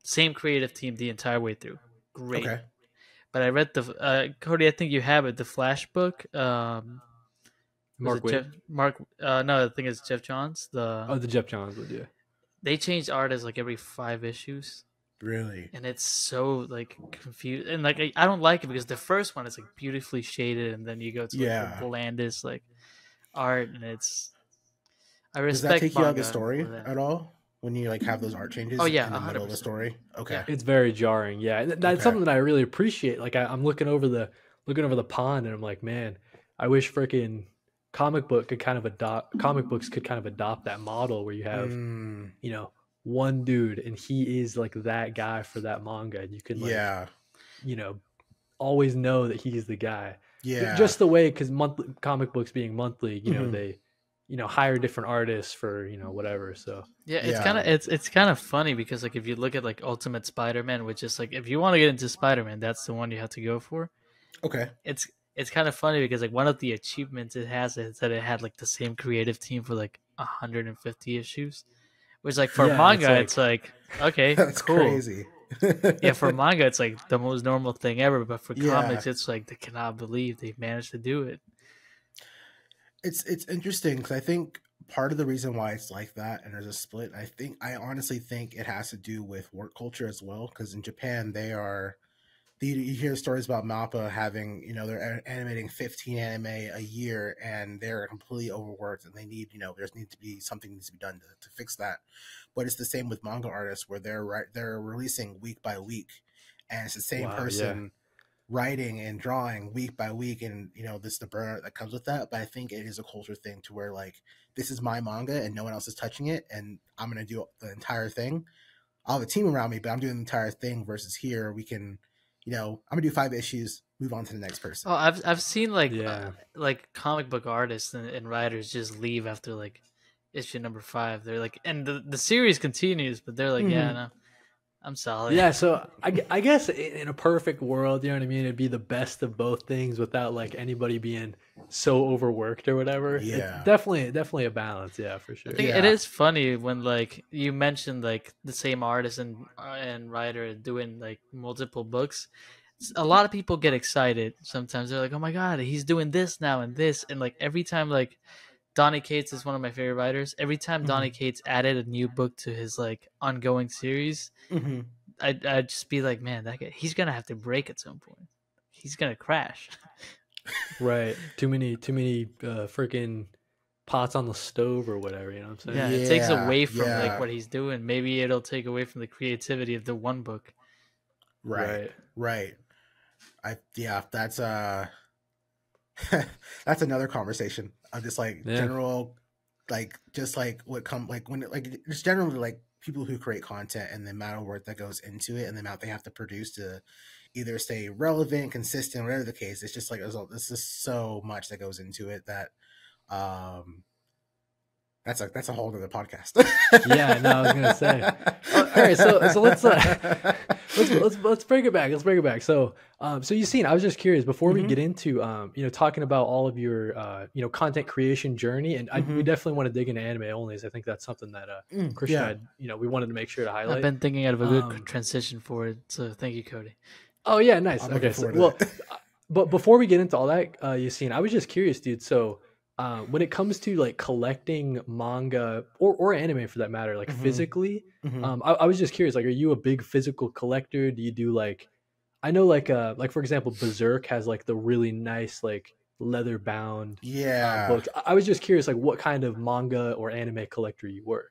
S2: same creative team the entire way through. Great.
S3: okay.
S2: But I read the Cody. I think you have it. The Flash book. Was
S1: Mark
S2: it Jeff
S1: Wade.
S2: Mark? No, I think it's Jeff Johns.
S1: Oh, the Jeff Johns would, yeah.
S2: They changed artists like every 5 issues,
S3: Really?
S2: and it's so like confused. And like I don't like it because the first one is like beautifully shaded, and then you go to like the
S3: Yeah.
S2: blandest like art, and it's. I
S3: Does that
S2: respect
S3: take you out of the
S2: manga
S3: story
S2: for that.
S3: at all when you like have those art
S2: Oh
S3: changes
S2: yeah,
S3: in the middle of the
S2: 100%.
S3: story? Okay.
S2: Yeah.
S1: It's very jarring. Yeah, that's
S3: Okay.
S1: something that I really appreciate. Like I'm looking over the pond, and I'm like, man, I wish freaking comic books could kind of adopt that model where you have,
S3: Mm,
S1: you know, one dude and he is like that guy for that manga, and you can like,
S3: yeah.
S1: you know, always know that he's the guy.
S3: Yeah.
S1: Just the way, because monthly comic books being monthly,
S3: Hmm.
S1: they, hire different artists for whatever. So
S2: Yeah,
S3: Yeah.
S2: it's kind of funny because like if you look at like Ultimate Spider-Man, which is like if you want to get into Spider-Man, that's the one you have to go for.
S3: Okay.
S2: It's it's kind of funny because like one of the achievements it has is that it had like the same creative team for like 150 issues, which like for
S1: yeah, it's
S2: manga it's
S1: like,
S2: like okay,
S3: That's
S2: cool.
S3: crazy.
S2: Yeah, for manga it's like the most normal thing ever, but for
S3: Yeah.
S2: comics it's like they cannot believe they managed to do it.
S3: It's interesting because I think part of the reason why it's like that and there's a split, I honestly think it has to do with work culture as well. Because in Japan, you hear stories about Mappa having, they're animating 15 anime a year and they're completely overworked and they need, something needs to be done to fix that. But it's the same with manga artists where they're releasing week by week and it's the same
S1: wow, yeah,
S3: person writing and drawing week by week and this the burnout that comes with that. But I think it is a culture thing to where like this is my manga and no one else is touching it and I'm gonna do the entire thing. I'll have a team around me, but I'm doing the entire thing versus here we can I'm gonna do 5 issues, move on to the next person.
S2: Oh, I've seen
S1: Yeah.
S2: like comic book artists and writers just leave after like issue number 5. They're like, and the series continues, but they're like, yeah, no, I'm solid.
S1: Yeah, so I guess in a perfect world, you know what I mean, it'd be the best of both things without like anybody being so overworked or whatever. It's
S3: Yeah.
S1: definitely a balance, yeah, for sure.
S2: I think it is funny when like you mentioned like the same artist and writer doing like multiple books. A lot of people get excited. Sometimes they're like, "Oh my god, he's doing this now and this," and like every time like Donny Cates is one of my favorite writers. Every time Donny Cates added a new book to his like ongoing series, I'd just be like, man, that guy, he's gonna have to break at some point. He's gonna crash.
S1: Right. Too many freaking pots on the stove or whatever, you know what I'm saying?
S2: Yeah, it takes away from like what he's doing. Maybe it'll take away from the creativity of the one book.
S3: Right. That's that's another conversation of just like general, like just like what come like when it, like just generally like people who create content and the amount of work that goes into it and the amount they have to produce to either stay relevant, consistent, whatever the case. It's just like this is so much that goes into it that that's a whole other podcast.
S1: Yeah, no, I was gonna say. All right, so let's bring it back. Let's bring it back. So Yassine, I was just curious before we get into talking about all of your content creation journey, and we definitely want to dig into anime only, as I think that's something that Christian had, we wanted to make sure to highlight.
S2: I've been thinking of a good transition for it, so thank you, Cody.
S1: Oh yeah, nice. Okay, so, but before we get into all that, Yassine, I was just curious, dude. So. When it comes to like collecting manga or anime for that matter, like physically, I was just curious, like, are you a big physical collector? Do you do like, I know like for example, Berserk has like the really nice like leather bound books. I was just curious, like, what kind of manga or anime collector you were.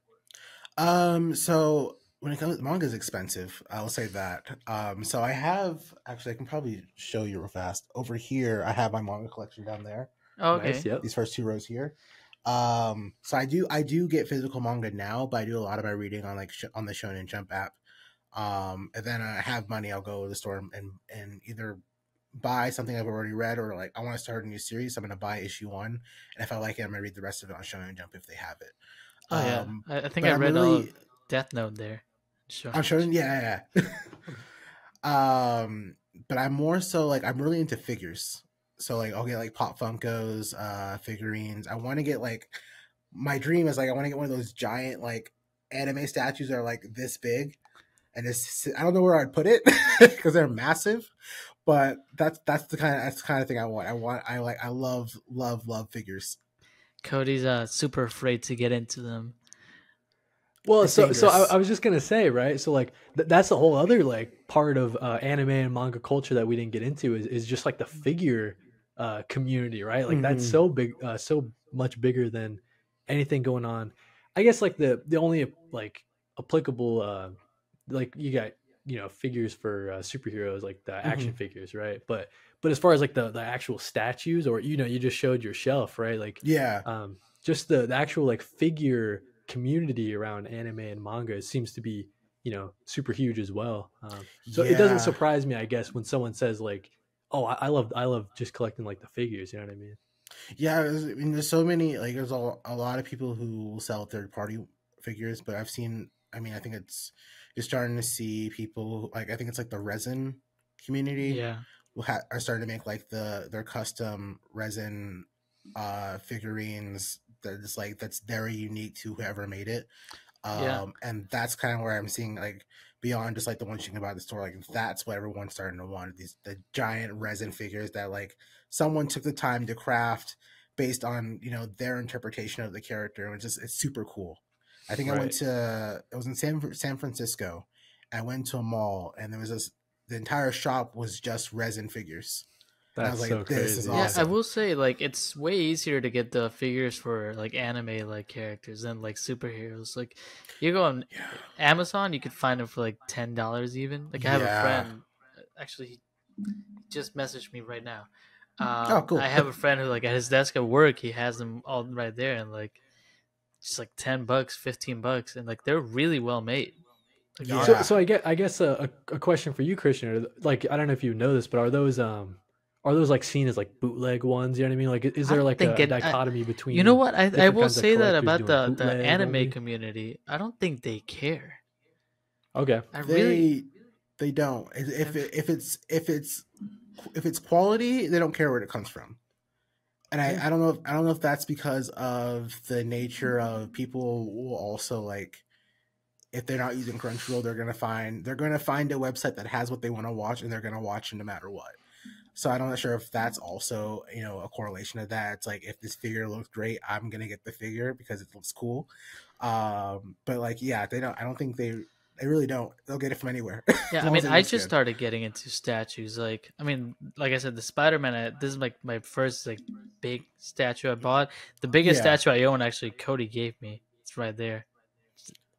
S3: So when it comes, manga is expensive. I will say that. So I have actually, I can probably show you real fast. Over here, I have my manga collection down there.
S2: Oh, okay.
S1: Nice, yep.
S3: These first 2 rows here. So I do get physical manga now, but I do a lot of my reading on like on the Shonen Jump app. And then I have money, I'll go to the store and either buy something I've already read, or like I want to start a new series, I'm going to buy issue 1, and if I like it, I'm going to read the rest of it on Shonen Jump if they have it.
S2: Oh yeah, I think I read all of Death Note there.
S3: On Shonen, yeah. But I'm more so like I'm really into figures. So like I'll get like Pop Funkos, figurines. I want to get like, my dream is like I want to get one of those giant like anime statues that are like this big, and I don't know where I'd put it because they're massive, but that's the kind of thing I want. I love figures.
S2: Cody's super afraid to get into them.
S1: Well, so I was just gonna say, right? So like that's the whole other like part of anime and manga culture that we didn't get into is just like the figure community, right? Like that's so big, so much bigger than anything going on. I guess like the only like applicable like you got figures for superheroes, like the action figures, right? But as far as like the actual statues, or you just showed your shelf, right? Like just the actual like figure community around anime and manga seems to be super huge as well. So it doesn't surprise me, I guess, when someone says like, oh, I love just collecting like the figures, you know what I mean?
S3: Yeah, I mean, there's so many, like there's a lot of people who sell third-party figures, but I've seen, I mean, I think you're starting to see people, like I think it's like the resin community are starting to make like their custom resin figurines that's very unique to whoever made it. And that's kind of where I'm seeing like beyond just like the ones you can buy at the store, like that's what everyone's starting to want, the giant resin figures that like someone took the time to craft based on their interpretation of the character. It's super cool. I think I went to, it was in San Francisco. I went to a mall and there was the entire shop was just resin figures.
S1: That's so crazy.
S3: This is awesome.
S2: Yeah, I will say like it's way easier to get the figures for like anime like characters than like superheroes. Like you go on Amazon, you could find them for like $10 even. Like I have a friend, actually he just messaged me right now.
S3: Oh, cool.
S2: I have a friend who like at his desk at work, he has them all right there, and like just like $10, $15, and like they're really well made. Like,
S3: Yeah.
S1: So I guess a question for you, Christian. Like, I don't know if you know this, but are those like seen as like bootleg ones? You know what I mean? Like, is there
S2: I'm
S1: like a
S2: thinking,
S1: dichotomy
S2: you know
S1: between
S2: what? I
S1: different
S2: will
S1: kinds of
S2: say that
S1: collectors
S2: about
S1: doing
S2: the
S1: bootleg
S2: anime
S1: only?
S2: community. I don't think they care.
S1: Okay.
S2: I really
S3: They don't.
S2: have,
S3: If it's quality, they don't care where it comes from. And
S1: Yeah.
S3: I don't know if that's because of the nature of people will also like, if they're not using Crunchyroll, they're gonna find a website that has what they want to watch, and they're gonna watch it no matter what. So I'm not sure if that's also, you know, a correlation of that. It's like, if this figure looks great, I'm gonna get the figure because it looks cool. But like, yeah, they don't. I don't think they really don't. They'll get it from anywhere.
S2: yeah.
S3: As
S2: I
S3: long as
S2: mean,
S3: it
S2: I
S3: looks
S2: just
S3: good.
S2: started getting into statues. Like, I mean, like I said, the Spider-Man. This is like my first like big statue I bought. The biggest
S3: Yeah,
S2: statue I own, actually, Cody gave me. It's right there.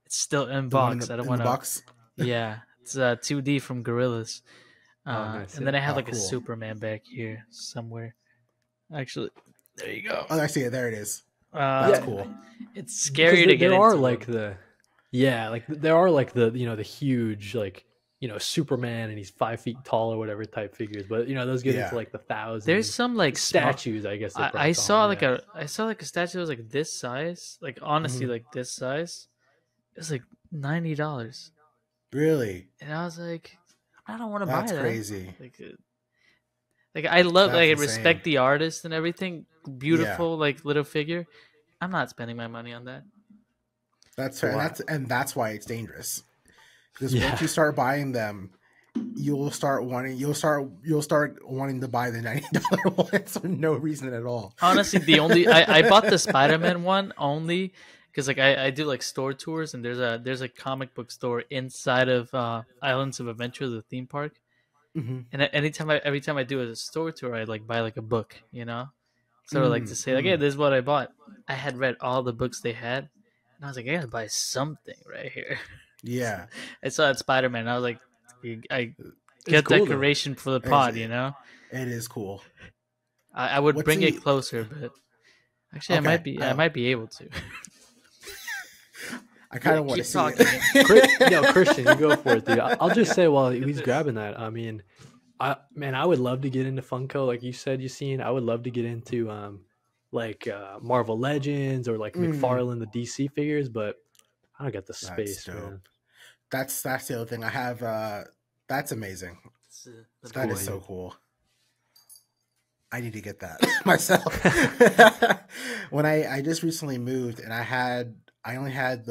S2: It's still in
S3: the one
S2: box. I don't
S3: in the
S2: want to.
S3: box.
S2: Yeah, it's 2D from Gorillas.
S1: Oh, nice.
S2: And
S1: Yeah.
S2: then I have
S3: Oh,
S2: like a
S3: cool.
S2: Superman back here somewhere. Actually, there you go.
S3: Oh, I see it. There it is. That's
S1: Yeah.
S3: cool.
S2: It's
S1: Because
S2: scary to get
S1: there are
S2: into
S1: like
S2: them.
S1: there are like the the huge like Superman and he's 5 feet tall or whatever type figures, but those get into
S3: Yeah.
S1: like the
S2: There's
S1: thousands.
S2: some like small.
S1: Statues, I guess they probably
S2: I
S1: call
S2: saw
S1: them.
S2: like
S1: Yeah.
S2: I saw like a statue that was like this size, like honestly
S3: Mhm.
S2: like this size. It was like $90,
S3: Really?
S2: and I was like, I don't want to buy
S3: That's
S2: that.
S3: crazy.
S2: Like I love,
S3: That's
S2: like, I
S3: insane.
S2: respect the artist and everything.
S3: Yeah.
S2: Beautiful, like, little figure. I'm not spending my money on that.
S3: That's fair.
S1: Wow.
S3: And that's why it's dangerous. Because
S1: Yeah.
S3: once you start buying them, you'll start wanting to buy the $90 ones for no reason at all.
S2: Honestly, the only I bought the Spider-Man one only because like I do like store tours, and there's a comic book store inside of Islands of Adventure, the theme park.
S3: Mm-hmm.
S2: And every time I do a store tour, I like buy like a book, sort of like to say like, hey,
S3: Mm-hmm.
S2: this is what I bought. I had read all the books they had, and I was like, I gotta buy something right here.
S3: Yeah.
S2: I saw that Spider-Man, and I was like, I
S1: It's
S2: get
S1: cool, though.
S2: decoration for the
S3: It's-
S2: pod,
S3: It is cool.
S2: I would
S3: What's
S2: bring
S3: the-
S2: it closer, but actually,
S3: Okay.
S2: I might be able to.
S3: I kind of
S2: Yeah,
S3: want to
S2: keep
S3: see
S2: talking.
S3: it.
S1: Christian, you go for it, dude. I'll just say while he's grabbing that, I mean, I would love to get into Funko, like you said, I would love to get into Marvel Legends or like McFarlane, the DC figures, but I don't got the space,
S3: dope.
S1: man.
S3: That's the other thing. I have that's amazing. That is so cool. I need to get that myself. When I just recently moved, and I only had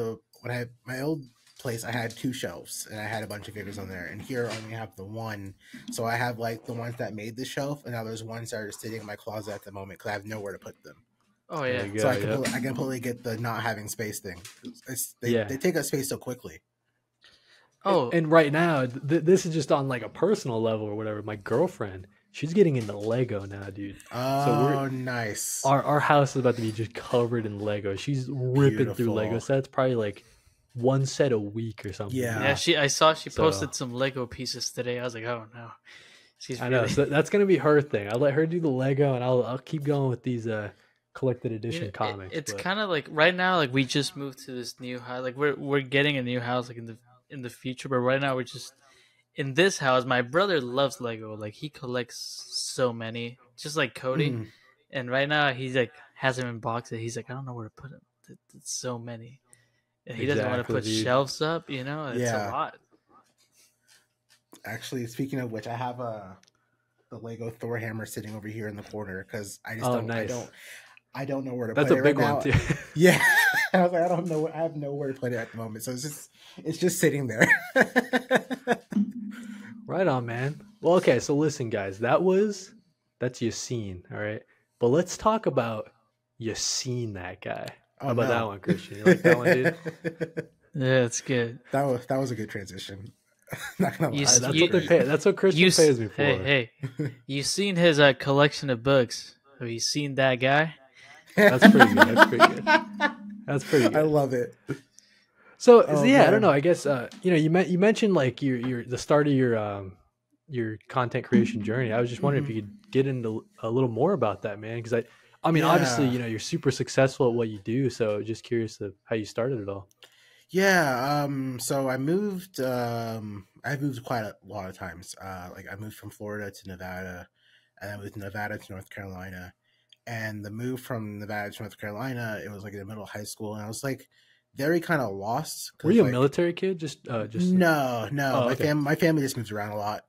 S3: my old place, I had 2 shelves, and I had a bunch of figures on there, and here I only have the one. So I have like the ones that made the shelf, and now there's ones that are just sitting in my closet at the moment because I have nowhere to put them.
S2: Oh
S1: There
S2: yeah.
S1: you go,
S3: So I
S1: yep.
S3: can completely get the not having space thing. They
S1: Yeah.
S3: take up space so quickly.
S2: Oh,
S1: And right now, this is just on like a personal level or whatever. My girlfriend, she's getting into Lego now, dude.
S3: Oh, nice.
S1: Our house is about to be just covered in Lego. She's ripping through
S3: Beautiful.
S1: Lego sets, probably like one set a week or something.
S3: Yeah.
S2: yeah. I saw she
S1: So-
S2: posted some Lego pieces today. I was like, oh no, she's
S1: I
S2: really.
S1: know. So that's gonna be her thing. I'll let her do the Lego, and I'll keep going with these collected edition comics.
S2: It's
S1: but-
S2: kind of like right now, like we just moved to this new house. Like we're getting a new house like in the future, but right now we're just in this house. My brother loves Lego. Like he collects so many, just like Cody.
S3: Mm.
S2: And right now he's like has them in boxes. He's like, I don't know where to put them. It's so many, and he doesn't want to
S1: Exactly,
S2: put
S1: dude.
S2: shelves up. It's
S3: Yeah.
S2: a lot.
S3: Actually, speaking of which, I have the Lego Thor hammer sitting over here in the corner because I just
S1: Oh,
S3: don't
S1: nice.
S3: I don't know where to
S1: That's
S3: put
S1: a
S3: it
S1: big
S3: right
S1: one
S3: now.
S1: too.
S3: Yeah. I was like, I don't know. I have nowhere to put it at the moment, so it's just sitting there.
S1: Right on, man. Well, okay. So listen, guys, that's Yaseen, all right. But let's talk about That Guy.
S3: Oh,
S1: How about
S3: no.
S1: that one, Christian? You like that one, dude?
S2: Yeah, it's good.
S3: That was a good transition. Not gonna lie.
S2: You-
S1: That's
S2: you-
S1: what they pay. That's what Christian
S2: s-
S1: pays me for.
S2: Hey, you seen his collection of books? Have you seen that guy?
S1: That's pretty good. That's pretty good. That's pretty good.
S3: I love it.
S1: So
S3: Oh,
S1: yeah, I
S3: man.
S1: don't know. I guess you mentioned like your the start of your content creation journey. I was just wondering if you could get into a little more about that, man. Because I mean, obviously,
S3: Yeah.
S1: you're super successful at what you do. So just curious of how you started it all.
S3: Yeah, so I moved quite a lot of times. Like I moved from Florida to Nevada, and I moved from Nevada to North Carolina. And the move from Nevada to North Carolina, it was like in the middle of high school, and I was like very kind of lost
S1: Were
S3: because
S1: you a
S3: like
S1: military kid? Just.
S3: no,
S1: Oh, okay.
S3: my family just moves around a lot,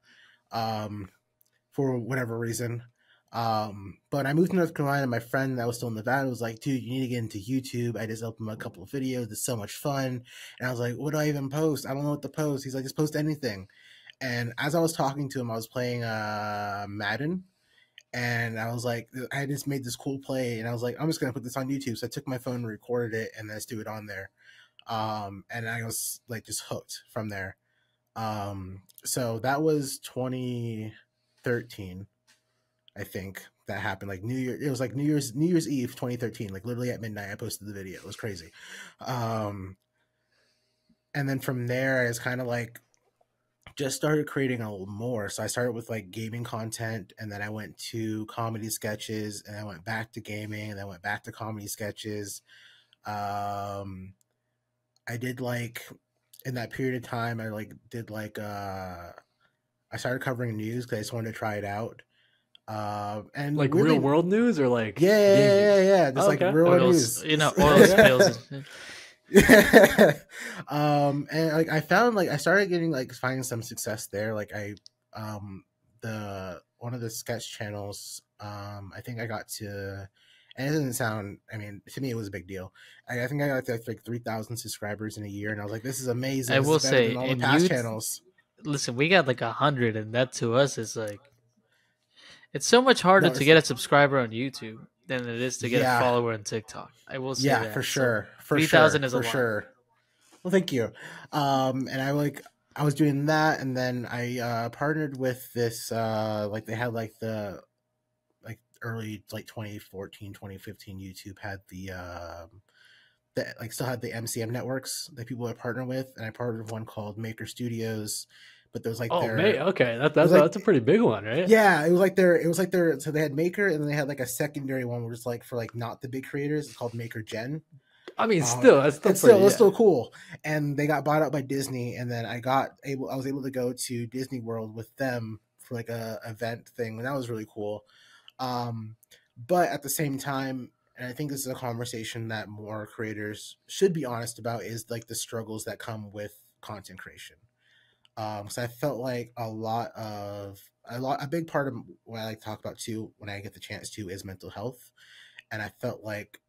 S3: um, for whatever reason. But I moved to North Carolina. My friend that was still in Nevada was like, "Dude, you need to get into YouTube." I just opened a couple of videos. It's so much fun, and I was like, "What do I even post? I don't know what to post." He's like, "Just post anything." And as I was talking to him, I was playing Madden, and I was like, I just made this cool play, and I was like, I'm just gonna put this on YouTube. So I took my phone and recorded it, and then I just threw it on there. And I was like just hooked from there. So that was 2013, I think that happened. Like New Year, it was like New Year's Eve, 2013. Like literally at midnight, I posted the video. It was crazy. Um, and then from there, I was kind of like just started creating a little more. So I started with like gaming content, and then I went to comedy sketches, and I went back to gaming, and then went back to comedy sketches. Um, I did like in that period of time, I like did like I started covering news because I just wanted to try it out. And
S1: Like real
S3: really,
S1: world news or like
S3: yeah,
S1: game news?
S3: just
S1: Oh,
S3: like
S1: okay.
S3: real
S1: Okay.
S3: news.
S2: Oil spills.
S3: And like I found like I started getting like finding some success there. Like I the one of the sketch channels, I think I got to, and it doesn't sound, I mean, to me it was a big deal. I think I got to like 3,000 subscribers in a year, and I was like, this is amazing.
S2: I
S3: This
S2: will
S3: is better
S2: say,
S3: than all the
S2: and
S3: past
S2: you
S3: channels.
S2: listen, we got like 100, and that to us is like it's so much harder
S3: No,
S2: to
S3: it's
S2: get a subscriber on YouTube than it is to get a
S3: yeah,
S2: follower on TikTok. I will say
S3: yeah, for
S2: that. So
S3: sure,
S2: 3,000 is a
S3: for
S2: lot.
S3: sure. Well, thank you. And I was doing that, and then I partnered with this like they had like the like early like 2014, 2015 YouTube had the like still had the MCM networks that people would partner with, and I partnered with one called Maker Studios, but there was like
S1: Oh, mate.
S3: their
S1: Okay,
S3: it was
S1: that's a
S3: like
S1: pretty big one, right?
S3: yeah, it was like their so they had Maker, and then they had like a secondary one which was like for like not the big creators. It's called Maker Gen.
S1: I mean,
S3: Uh,
S1: still, that's still pretty.
S3: it's
S1: Yeah.
S3: still cool. And they got bought out by Disney, and then I was able to go to Disney World with them for like a event thing, and that was really cool. Um, but at the same time, and I think this is a conversation that more creators should be honest about, is like the struggles that come with content creation. So I felt like a big part of what I like to talk about too when I get the chance to is mental health, and I felt like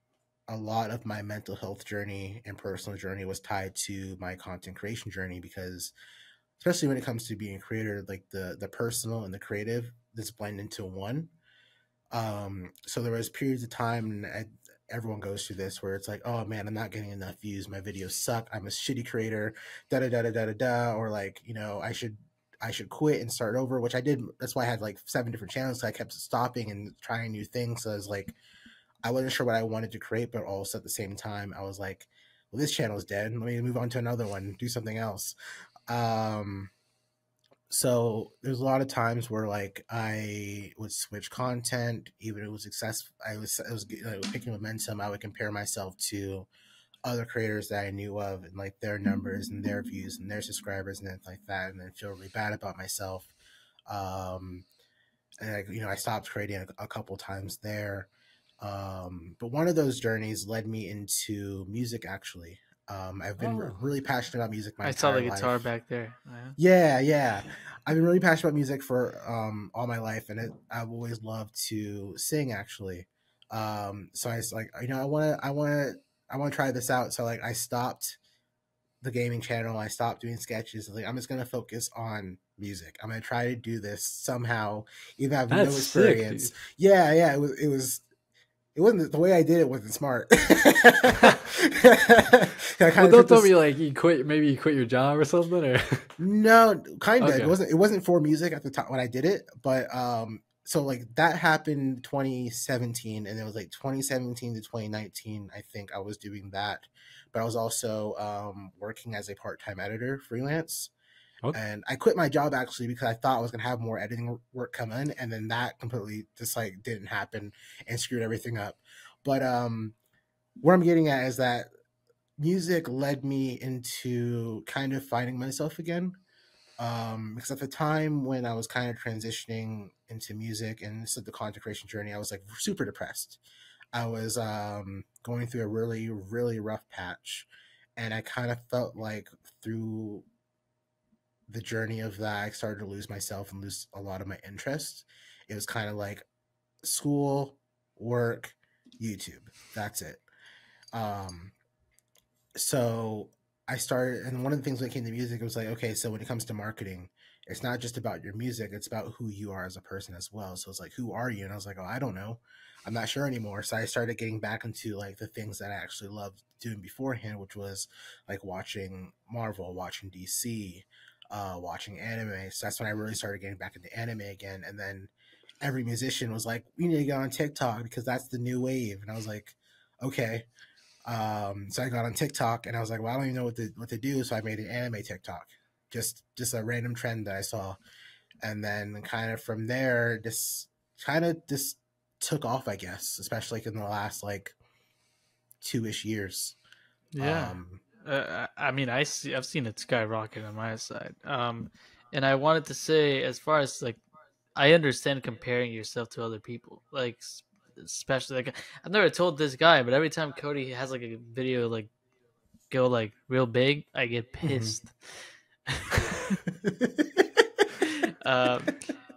S3: a lot of my mental health journey and personal journey was tied to my content creation journey, because especially when it comes to being a creator, like the personal and the creative just blend into one. So there was periods of time, and everyone goes through this, where it's like, oh man, I'm not getting enough views, my videos suck, I'm a shitty creator, da da da da da da da, or like, I should quit and start over, which I did. That's why I had like 7 different channels, so I kept stopping and trying new things. So I was like, I wasn't sure what I wanted to create, but also at the same time, I was like, well, this channel's dead. Let me move on to another one, do something else. Um, so there's a lot of times where like I would switch content, even if it was successful. I was picking momentum. I would compare myself to other creators that I knew of, and like their numbers and their views and their subscribers and things like that, and then feel really bad about myself. Um, and I stopped creating a couple times there. But one of those journeys led me into music. Actually, I've been
S1: Oh,
S3: really passionate about music my
S2: I saw the
S3: entire
S2: guitar
S3: life.
S2: back there. Yeah.
S3: Yeah. I've been really passionate about music for all my life, and I've always loved to sing. Actually, so I was like, I want to try this out. So like, I stopped the gaming channel. I stopped doing sketches. Like, I'm just gonna focus on music. I'm gonna try to do this somehow, even have
S1: that's
S3: no
S1: sick,
S3: experience.
S1: dude.
S3: Yeah. It wasn't the way I did it wasn't smart.
S1: Well, don't tell me like you quit. Maybe you quit your job or something, or
S3: No, kind of.
S1: okay.
S3: It wasn't for music at the time when I did it, but so like that happened 2017, and it was like 2017 to 2019. I think I was doing that, but I was also working as a part-time editor, freelance.
S1: Okay.
S3: And I quit my job actually because I thought I was gonna have more editing work come in, and then that completely just like didn't happen and screwed everything up. But what I'm getting at is that music led me into kind of finding myself again. Because at the time when I was kind of transitioning into music and this is the content creation journey, I was like super depressed. I was going through a really, really rough patch. And I kind of felt like through the journey of that, I started to lose myself and lose a lot of my interests. It was kind of like school, work, YouTube. That's it. Um, so I started, and one of the things when it came to music, it was like, okay, so when it comes to marketing, it's not just about your music, it's about who you are as a person as well. So it's like, who are you? And I was like, oh, I don't know. I'm not sure anymore. So I started getting back into like the things that I actually loved doing beforehand, which was like watching Marvel, watching DC, watching anime. So that's when I really started getting back into anime again. And then every musician was like, we need to get on TikTok because that's the new wave. And I was like, okay. So I got on TikTok and I was like, well, I don't even know what to do. So I made an anime TikTok, just a random trend that I saw. And then kind of from there, just took off, I guess, especially like in the last like 2-ish years.
S2: Yeah. I mean, I've seen it skyrocket on my side. And I wanted to say, as far as like, I understand comparing yourself to other people, like especially like I've never told this guy, but every time Cody has like a video like go like real big, I get pissed.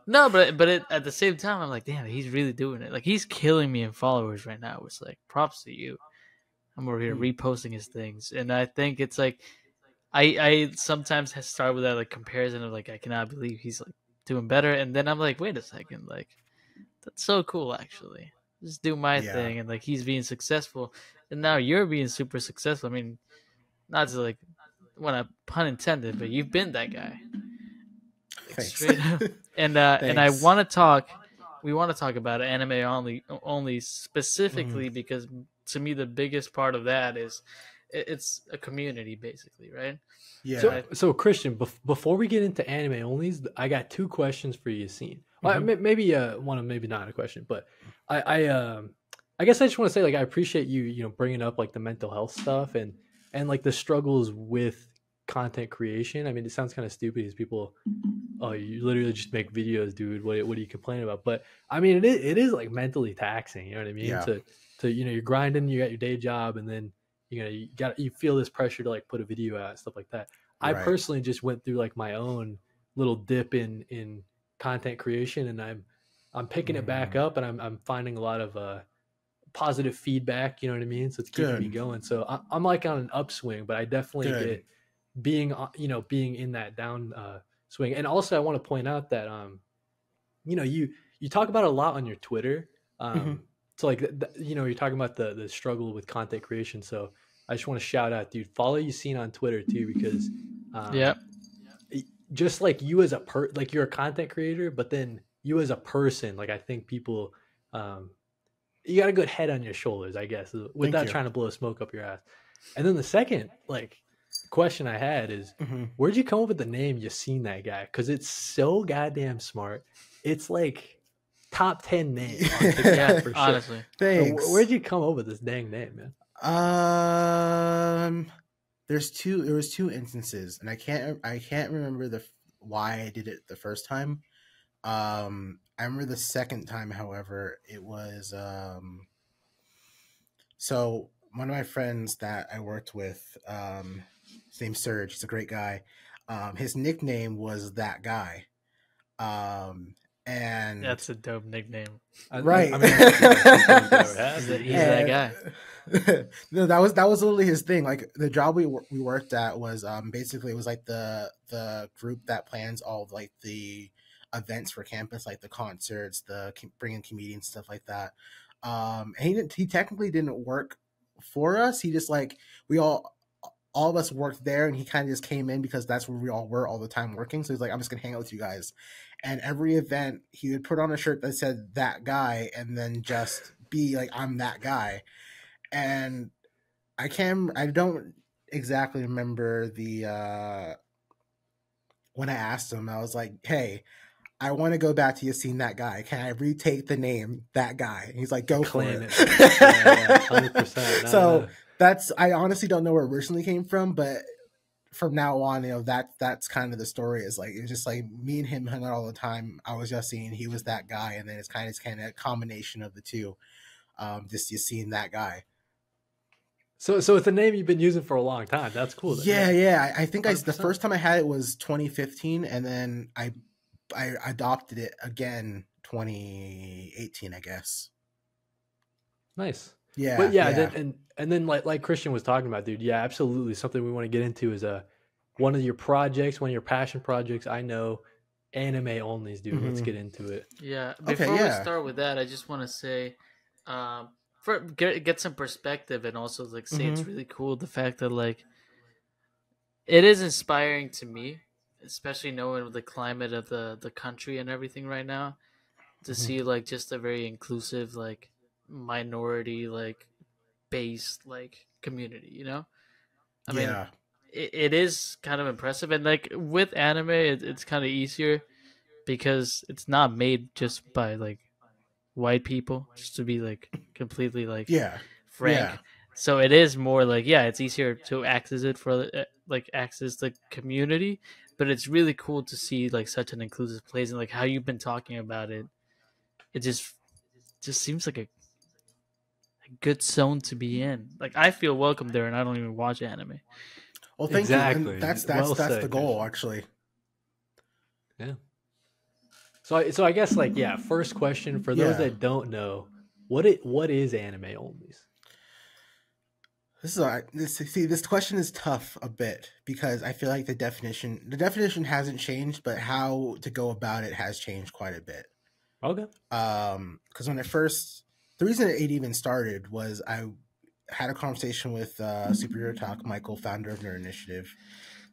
S2: No, but at the same time, I'm like, damn, he's really doing it. Like he's killing me in followers right now. It's like props to you. I'm over here reposting his things, and I think it's like I sometimes start with that like comparison of like I cannot believe he's like doing better, and then I'm like, wait a second, like that's so cool actually. Just do my thing, and like he's being successful, and now you're being super successful. I mean, not to like want to pun intended, but you've been that guy. Like, straight up. And I want to talk. We want to talk about anime only specifically because to me the biggest part of that is it's a community basically, right?
S1: Yeah. So Christian, before we get into anime onlys, I got 2 questions for you, Yassine. Maybe one of maybe not a question, but I guess I just want to say like I appreciate you bringing up like the mental health stuff and like the struggles with content creation. I mean, it sounds kind of stupid as people, oh, you literally just make videos, dude. What are you complaining about? But I mean, it is like mentally taxing. You know what I mean? Yeah. To you're grinding, you got your day job, and then you feel this pressure to like put a video out, stuff like that. Right. I personally just went through like my own little dip in content creation, and I'm picking it back up, and I'm finding a lot of positive feedback. You know what I mean? So it's keeping me going. So I'm like on an upswing, but I definitely get being in that down swing. And also I want to point out that you talk about it a lot on your Twitter. So like you're talking about the struggle with content creation. So I just want to shout out, dude, follow Yassine on Twitter too, because just like you as like you're a content creator, but then you as a person, like I think people you got a good head on your shoulders, I guess, without trying to blow smoke up your ass. And then the second like question I had is, where'd you come up with the name YaseenThatGuy? Because it's so goddamn smart. It's like top 10 name on TikTok for sure.
S2: Honestly.
S3: Thanks.
S1: So where'd you come up with this dang name, man?
S3: There was 2 instances, and I can't remember why I did it the first time. I remember the second time, however, it was so one of my friends that I worked with, his name's Serge. He's a great guy. His nickname was That Guy. And
S2: that's a dope nickname,
S3: right?
S2: I mean, he's that guy.
S3: No, that was literally his thing. Like the job we worked at was basically it was like the group that plans all of, like the events for campus, like the concerts, the bringing comedians, stuff like that. And he technically didn't work for us. He just like all of us worked there, and he kind of just came in because that's where we all were all the time working. So he's like, I'm just gonna hang out with you guys. And every event, he would put on a shirt that said That Guy, and then just be like, I'm that guy. And I don't exactly remember the when I asked him, I was like, hey, I want to go back to YaseenThatGuy. Can I retake the name That Guy? And he's like, go for it.
S1: 100%.
S3: So That's I honestly don't know where it originally came from, but from now on, that's kind of the story. Is like it's just like me and him hung out all the time. I was Yasseen, he was that guy, and then it's kind of a combination of the two. Just you seeing that guy.
S1: So it's a name you've been using for a long time. That's cool. Then,
S3: Yeah, yeah. I think the
S1: 100%.
S3: first time I had it was 2015, and then I adopted it again 2018, I guess.
S1: Nice. But
S3: Yeah,
S1: yeah,
S3: yeah.
S1: and then like Christian was talking about, dude. Yeah, absolutely. Something we want to get into is one of your projects, one of your passion projects. I know anime onlys, dude. Let's get into it.
S2: Yeah.
S3: Okay,
S2: Before we
S3: yeah.
S2: start with that, I just want to say, for get some perspective and also like say
S3: Mm-hmm.
S2: it's really cool the fact that like it is inspiring to me, especially knowing the climate of the country and everything right now, to
S3: Mm-hmm.
S2: see like just a very inclusive like minority like based like community. You know, I mean,
S3: Yeah.
S2: it is kind of impressive, and like with anime, it's kind of easier because it's not made just by like white people, just to be like completely like
S3: Yeah. Yeah.
S2: frank. So it is more like, yeah, it's easier to access it for like access the community, but it's really cool to see like such an inclusive place, and like how you've been talking about it. It just seems like a good zone to be in. Like I feel welcome there, and I don't even watch anime.
S3: Well, thank you. And
S1: Exactly. Well
S3: that's the
S1: said,
S3: goal,
S1: Christian.
S3: actually.
S1: Yeah. So I guess like yeah, first question for those
S3: Yeah.
S1: that don't know, what is anime onlys?
S3: This question is tough a bit because I feel like the definition hasn't changed, but how to go about it has changed quite a bit.
S1: Okay.
S3: Because when it first, the reason it even started was I had a conversation with Superhero Talk, Michael, founder of Nerd Initiative,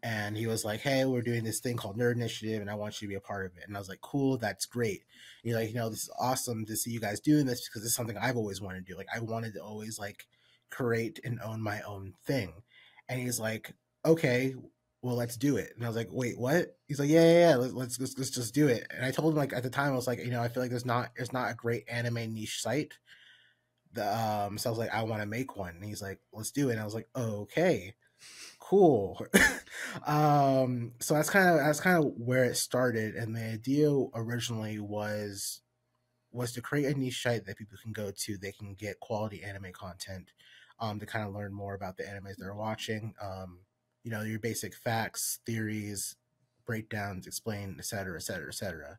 S3: and he was like, "Hey, we're doing this thing called Nerd Initiative, and I want you to be a part of it." And I was like, "Cool, that's great." And you're like, this is awesome to see you guys doing this because it's something I've always wanted to do. Like, I wanted to always like create and own my own thing. And he's like, "Okay, well, let's do it." And I was like, "Wait, what?" He's like, "Yeah, yeah, yeah. Let's just do it." And I told him like at the time I was like, I feel like there's not a great anime niche site. So I was like, I want to make one. And he's like, "Let's do it." And I was like, "Okay, cool." So that's kind of where it started, and the idea originally was to create a niche site that people can go to. They can get quality anime content, to kind of learn more about the animes they're watching. Your basic facts, theories, breakdowns, explain, etc., etc., etc.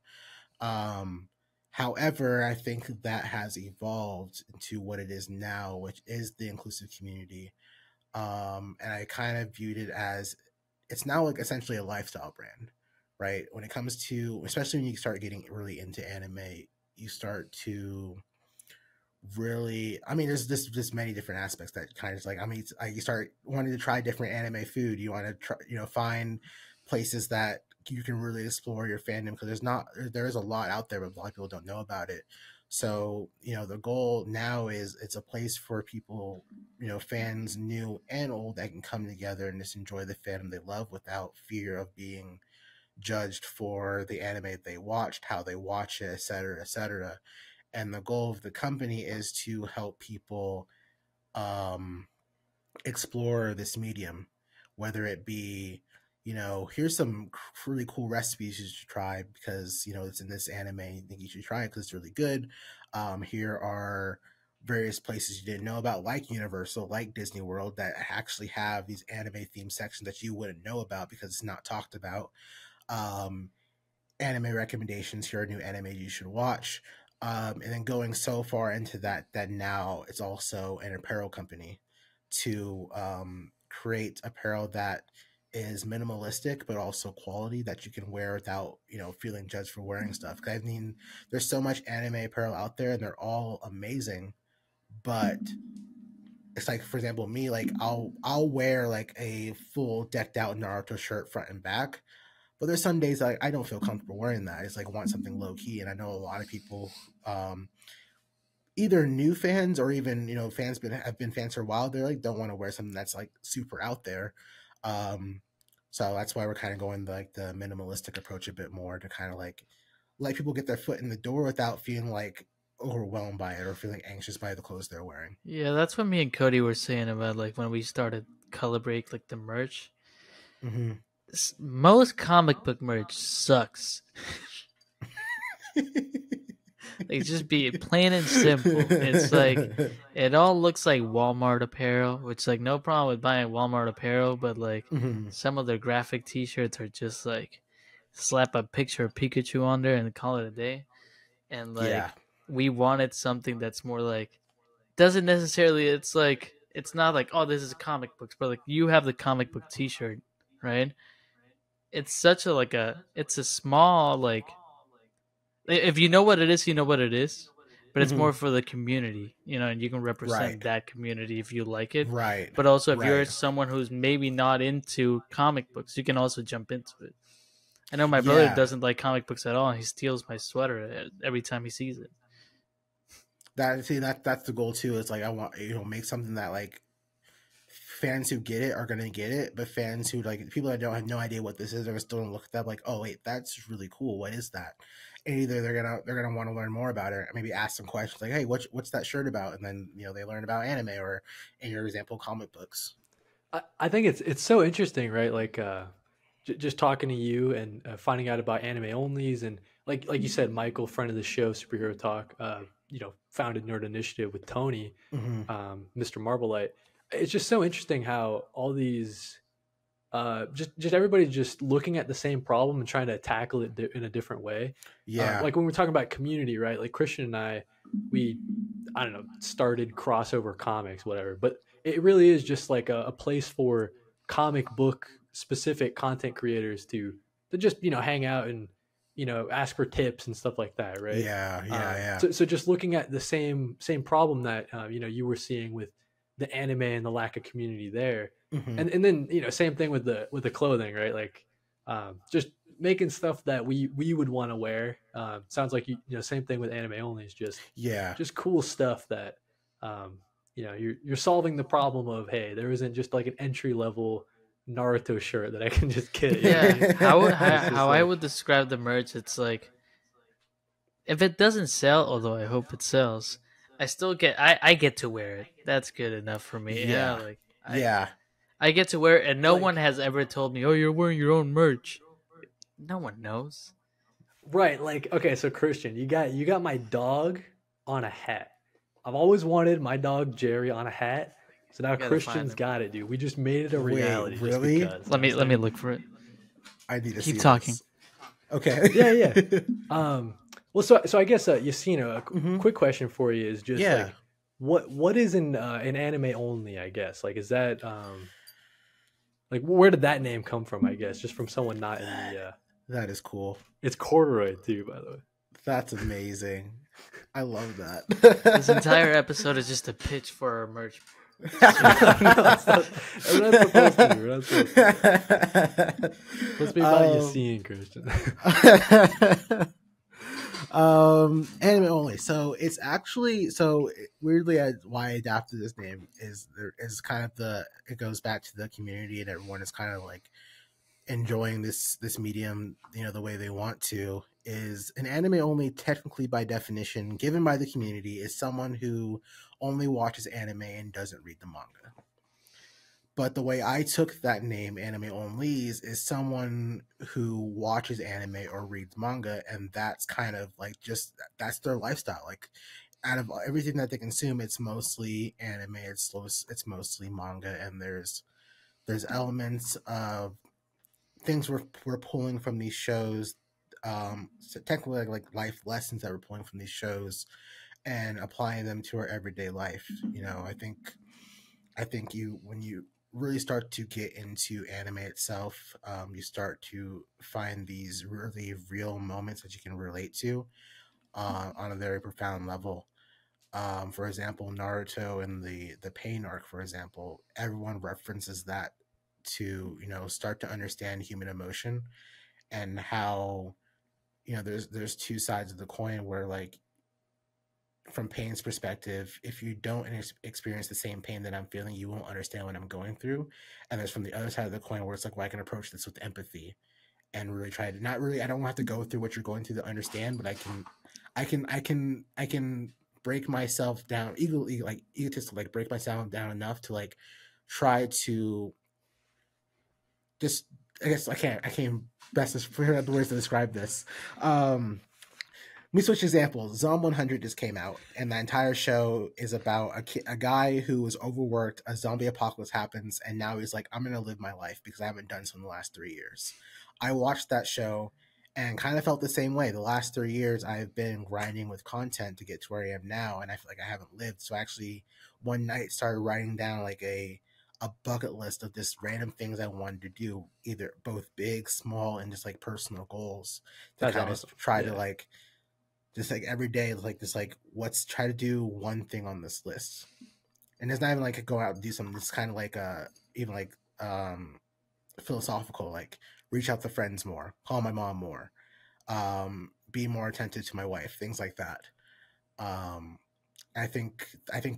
S3: However, I think that has evolved into what it is now, which is the inclusive community. And I kind of viewed it as it's now like essentially a lifestyle brand, right? When it comes to, especially when you start getting really into anime, you start to really, I mean, there's just many different aspects that kind of like, I mean, you start wanting to try different anime food. You want to try, find places that you can really explore your fandom because there is a lot out there, but a lot of people don't know about it. So, the goal now is it's a place for people, fans new and old that can come together and just enjoy the fandom they love without fear of being judged for the anime they watched, how they watch it, et cetera, et cetera. And the goal of the company is to help people um, explore this medium, whether it be, here's some really cool recipes you should try because, it's in this anime. You think you should try it because it's really good. Here are various places you didn't know about, like Universal, like Disney World, that actually have these anime theme sections that you wouldn't know about because it's not talked about. Um, Anime recommendations. Here are new anime you should watch. And then going so far into that now it's also an apparel company to create apparel that is minimalistic but also quality that you can wear without feeling judged for wearing stuff. 'Cause I mean, there's so much anime apparel out there and they're all amazing, but it's like, for example, me, like I'll wear like a full decked out Naruto shirt front and back, but there's some days I don't feel comfortable wearing that. I just like want something low key, and I know a lot of people, either new fans or even fans have been fans for a while. They're like don't want to wear something that's like super out there. Um, so that's why we're kind of going like the minimalistic approach a bit more to kind of like let people get their foot in the door without feeling like overwhelmed by it or feeling anxious by the clothes they're wearing.
S2: Yeah, that's what me and Cody were saying about like when we started Color Break, like the merch.
S3: Mm-hmm.
S2: Most comic book merch sucks. Like, just be plain and simple. It's like it all looks like Walmart apparel, which like no problem with buying Walmart apparel, but like some of their graphic T-shirts are just like slap a picture of Pikachu on there and call it a day. And like we wanted something that's more like doesn't necessarily. It's like it's not like, oh, this is comic books, but like you have the comic book T-shirt, right? It's such a like a it's a small like if you know what it is, you know what it is. But it's more for the community, you know, and you can represent that community if you like it.
S3: Right.
S2: But also, if you're someone who's maybe not into comic books, you can also jump into it. I know my brother doesn't like comic books at all, and he steals my sweater every time he sees it.
S3: That's the goal too. It's like I want make something that like fans who get it are gonna get it, but fans who like people that don't have no idea what this is are still gonna look at that like, oh wait, that's really cool. What is that? And either they're gonna want to learn more about it, maybe ask some questions like, hey, what's that shirt about? And then they learn about anime or, in your example, comic books.
S1: I think it's so interesting, right? Like just talking to you and finding out about anime onlys, and like you said, Michael, friend of the show, Superhero Talk, founded Nerd Initiative with Tony, Mr. Marvelite. It's just so interesting how all these just everybody just looking at the same problem and trying to tackle it in a different way. Like when we're talking about community, right? Like Christian and I don't know, started crossover comics, whatever, but it really is just like a place for comic book specific content creators to just hang out and ask for tips and stuff like that, right? So just looking at the same problem that you were seeing with the anime and the lack of community there. And then same thing with the clothing, right? Like just making stuff that we would want to wear. Sounds like same thing with anime only. Is just cool stuff that you're solving the problem of, hey, there isn't just like an entry level Naruto shirt that I can just get.
S2: How I would describe the merch, it's like if it doesn't sell, although I hope it sells, I still get I get to wear it. That's good enough for me. I get to wear it, and no one has ever told me, "Oh, you're wearing your own merch." No one knows.
S1: Right, like, okay, so Christian, you got my dog on a hat. I've always wanted my dog Jerry on a hat. So now Christian's got it, dude. We just made it a reality.
S3: Wait, really?
S2: Let me look for it.
S3: I need to
S2: keep talking.
S3: This. Okay.
S1: Yeah. Well, so I guess Yaseen, a quick question for you is just like, what is an anime only? I guess like, is that like, where did that name come from? I guess just from someone not in the.
S3: That is cool.
S1: It's corduroy too, by the way.
S3: That's amazing. I love that.
S2: This entire episode is just a pitch for our merch.
S1: We're not supposed to. We're not supposed to. Let's be about Yaseen, Christian.
S3: Anime only. So it's actually weirdly why I adapted this name is kind of it goes back to the community, and everyone is kind of like enjoying this medium the way they want to. Is an anime only, technically by definition given by the community, is someone who only watches anime and doesn't read the manga. But the way I took that name, anime onlys, is someone who watches anime or reads manga, and that's kind of like that's their lifestyle. Like, out of everything that they consume, it's mostly anime, it's mostly manga, and there's elements of things we're pulling from these shows, so technically like life lessons that we're pulling from these shows and applying them to our everyday life. I think when you really start to get into anime itself, you start to find these really real moments that you can relate to on a very profound level. For example, Naruto and the pain arc, for example, everyone references that to start to understand human emotion, and how there's two sides of the coin where, like, from pain's perspective, if you don't experience the same pain that I'm feeling, you won't understand what I'm going through. And there's from the other side of the coin where it's like, well, I can approach this with empathy and really try to I don't have to go through what you're going through to understand, but I can break myself down egotistical, like break myself down enough to like try to just, I guess I can't best figure out the words to describe this. Let me switch examples. Zom 100 just came out, and the entire show is about a guy who was overworked. A zombie apocalypse happens, and now he's like, I'm going to live my life because I haven't done so in the last 3 years. I watched that show and kind of felt the same way. The last 3 years, I've been grinding with content to get to where I am now, and I feel like I haven't lived. So I actually, one night, started writing down like a bucket list of just random things I wanted to do, either both big, small, and just like personal goals to
S1: That's
S3: kind
S1: awesome.
S3: of try to like just like every day, like this, like let's try to do one thing on this list. And it's not even like go out and do something. It's kind of like even like philosophical, like reach out to friends more, call my mom more, be more attentive to my wife, things like that. Um, I think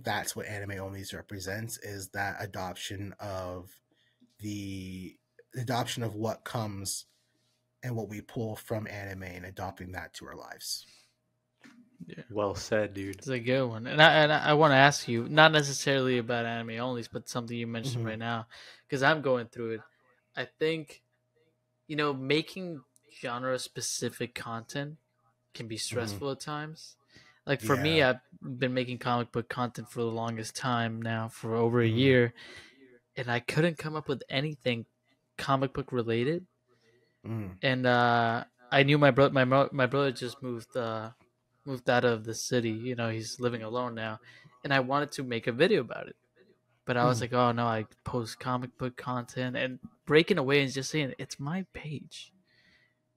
S3: that's what anime onlys represents, is that the adoption of what comes and what we pull from anime and adopting that to our lives.
S1: Yeah. Well said, dude.
S2: It's a good one. And I want to ask you, not necessarily about anime onlys, but something you mentioned right now, because I'm going through it. I think, making genre specific content can be stressful at times. Like for me, I've been making comic book content for the longest time now, for over a year, and I couldn't come up with anything comic book related. And I knew my brother just moved out of the city. He's living alone now, and I wanted to make a video about it. But I was like, oh no, I post comic book content, and breaking away and just saying it's my page.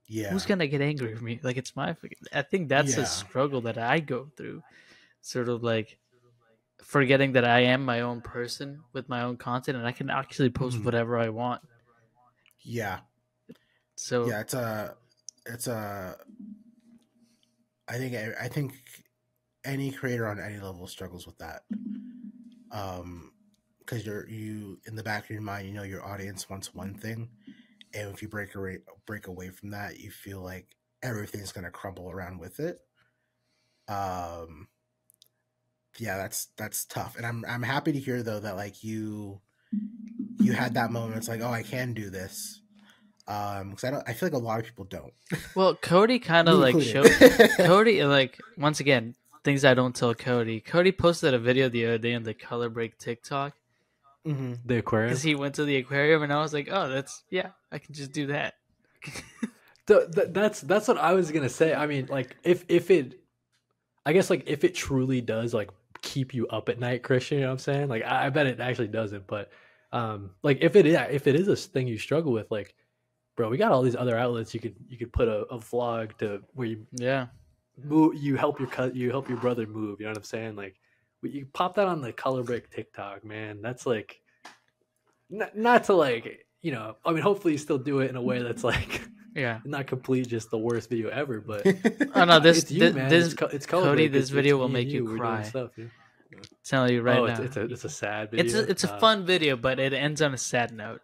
S3: Yeah.
S2: Who's gonna get angry with me? Like, it's my. I think that's a struggle that I go through, sort of like forgetting that I am my own person with my own content, and I can actually post whatever I want.
S3: Yeah.
S2: So
S3: yeah, it's a. I think any creator on any level struggles with that. Because you in the back of your mind, your audience wants one thing, and if you break away from that, you feel like everything's gonna crumble around with it. Yeah, that's tough, and I'm happy to hear though that like you had that moment. It's like, oh, I can do this. Because I feel like a lot of people don't.
S2: Well, Cody kind of like showed Cody, like, once again, things I don't tell Cody. Cody posted a video the other day on the Color Break TikTok.
S1: The aquarium,
S2: because he went to the aquarium, and I was like, oh, I can just do that.
S1: That's what I was gonna say. I mean, like, if it, I guess, like, if it truly does like keep you up at night, Christian, you know what I'm saying? Like, I bet it actually doesn't, but like, if it is a thing you struggle with, like, bro, we got all these other outlets. You could put a vlog to where you move, you help your brother move. You know what I'm saying? Like, you pop that on the Color Break TikTok, man. That's like, not to like, I mean, hopefully you still do it in a way that's like, not complete just the worst video ever, but
S2: oh no,
S1: it's you, man. It's Color
S2: Cody,
S1: Break.
S2: this video will
S1: me
S2: make
S1: and
S2: you
S1: We're
S2: cry.
S1: doing stuff,
S2: Tell you right now.
S1: It's a sad video.
S2: It's a fun video, but it ends on a sad note.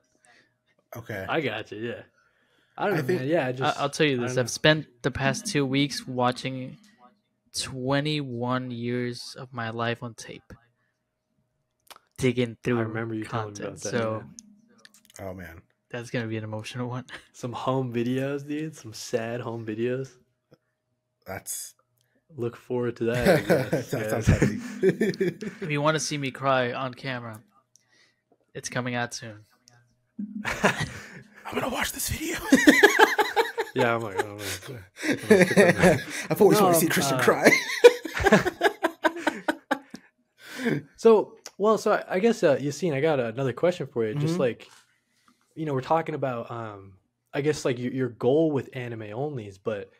S3: Okay,
S1: I got you. Yeah, I don't know, man. Yeah,
S2: I'll tell you this. I've spent the past 2 weeks watching 21 years of my life on tape, digging through.
S1: I remember you
S2: content.
S1: telling me about that.
S2: So,
S3: oh man,
S2: that's gonna be an emotional one.
S1: Some home videos, dude. Some sad home videos. Look forward to that.
S3: That sounds heavy.
S2: If you want to see me cry on camera, it's coming out soon.
S3: I'm gonna watch this video.
S1: Yeah, I'm like,
S3: I've always wanted to see Christian cry.
S1: So I guess Yassine, I got another question for you. Just like, we're talking about I guess like your goal with anime onlys, but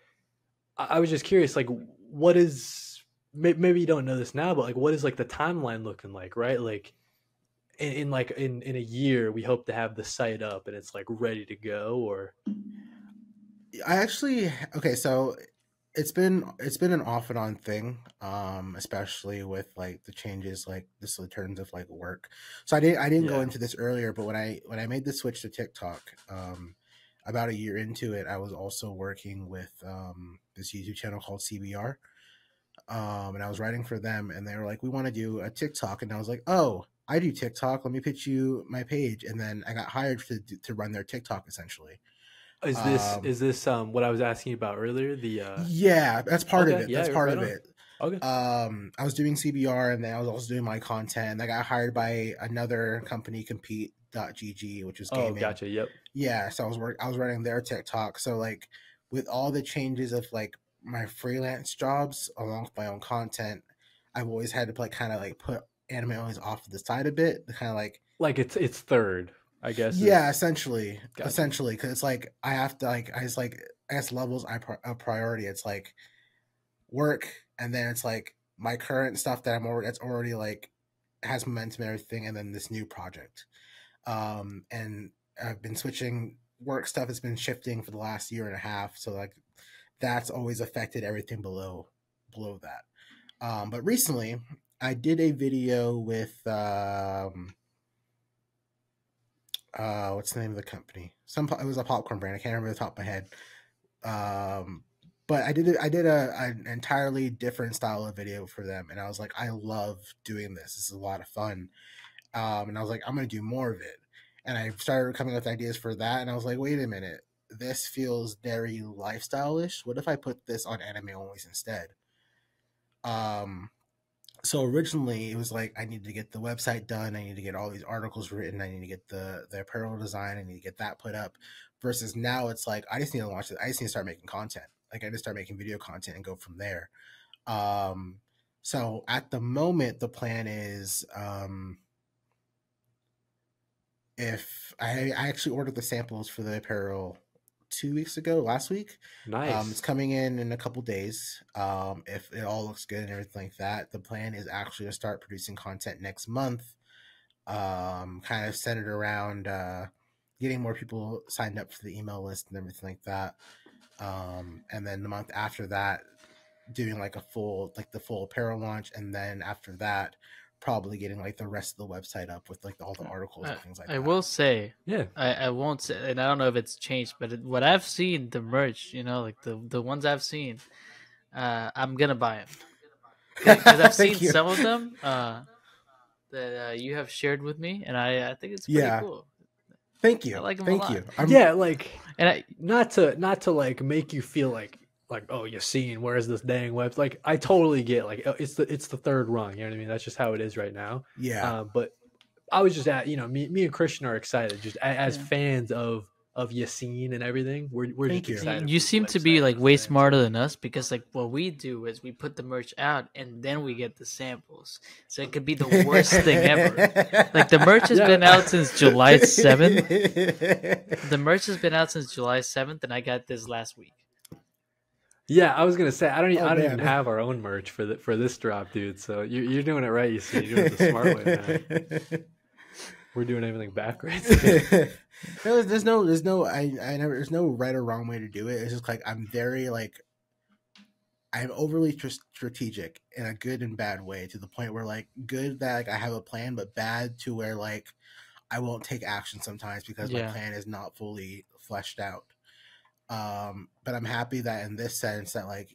S1: I was just curious, like, what is, maybe you don't know this now, but like, what is like the timeline looking like, right? Like, in a year, we hope to have the site up and it's like ready to go, or
S3: so it's been an off and on thing, especially with like the changes, like this in terms of like work. So I didn't go into this earlier, but when I made the switch to TikTok, about a year into it, I was also working with this YouTube channel called CBR. and I was writing for them, and they were like, "We want to do a TikTok," and I was like, "Oh, I do TikTok. Let me pitch you my page," and then I got hired to run their TikTok essentially.
S1: Is this what I was asking about earlier? The
S3: Yeah, that's part of
S1: okay,
S3: it.
S1: yeah,
S3: That's part
S1: right
S3: of
S1: on.
S3: it.
S1: Okay.
S3: I was doing CBR, and then I was also doing my content. And I got hired by another company, Compete.gg, which was
S1: Oh,
S3: gaming.
S1: gotcha. Yep.
S3: Yeah, so I was running their TikTok. So like with all the changes of like my freelance jobs along with my own content, I've always had to like kind of like put anime only off to the side a bit, to kind of
S1: Like it's third, I guess
S3: yeah,
S1: is
S3: essentially,
S1: gotcha.
S3: because it's like I have to like I just like I guess levels a priority. It's like work, and then it's like my current stuff that I'm already that's already like has momentum and everything, and then this new project. And I've been switching work stuff has been shifting for the last year and a half, so like that's always affected everything below that. But recently I did a video with what's the name of the company? It was a popcorn brand. I can't remember the top of my head. Um, but I did an entirely different style of video for them, and I was like, I love doing this. This is a lot of fun. And I was like, I'm gonna do more of it. And I started coming up with ideas for that, and I was like, wait a minute, this feels very lifestyle-ish. What if I put this on anime only instead? Um, so originally it was like I need to get the website done, I need to get all these articles written, I need to get the apparel design, I need to get that put up. Versus now it's like I just need to launch it. I just need to start making content. Like I just start making video content and go from there. Um, so at the moment the plan is if I actually ordered the samples for the apparel 2 weeks ago, last week. It's
S1: Nice.
S3: coming in a couple days. If it all looks good and everything like that, the plan is actually to start producing content next month. Kind of centered around getting more people signed up for the email list and everything like that. And then the month after that, doing like the full apparel launch, and then after that, probably getting like the rest of the website up with like all the articles and things like
S2: I
S3: that.
S2: will say,
S1: Yeah.
S2: I won't say, and I don't know if it's changed, but what I've seen, the merch, like the ones I've seen, I'm gonna buy them because I've seen
S3: Thank you.
S2: some of them that you have shared with me, and I think it's pretty
S3: Yeah.
S2: cool.
S3: Thank
S2: I
S3: you.
S2: like them a
S3: Thank
S2: lot.
S3: you.
S1: Yeah, like
S2: And I
S1: not to like make you feel like oh you're seeing where's this dang web, like I totally get like it's the third rung, you know what I mean, that's just how it is right now.
S3: Yeah.
S1: But I was just at me and Christian are excited just as
S2: yeah.
S1: fans of Yassine and everything. We're
S3: Thank
S1: just
S3: you.
S1: excited
S2: You
S1: for
S2: seem to be like way smarter than us because like what we do is we put the merch out and then we get the samples. So it could be the worst thing ever. Like the merch has been out since July 7th. The merch has been out since July 7th and I got this last week.
S1: Yeah, I was gonna say I
S3: Oh,
S1: don't even
S3: man.
S1: have our own merch for this drop, dude. So you're doing it right. You see, you're doing it the smart way, man. We're doing everything backwards.
S3: No, there's no I never there's no right or wrong way to do it. It's just like I'm very like I'm overly strategic in a good and bad way, to the point where like good that like I have a plan, but bad to where like I won't take action sometimes because my plan is not fully fleshed out. But I'm happy that in this sense that like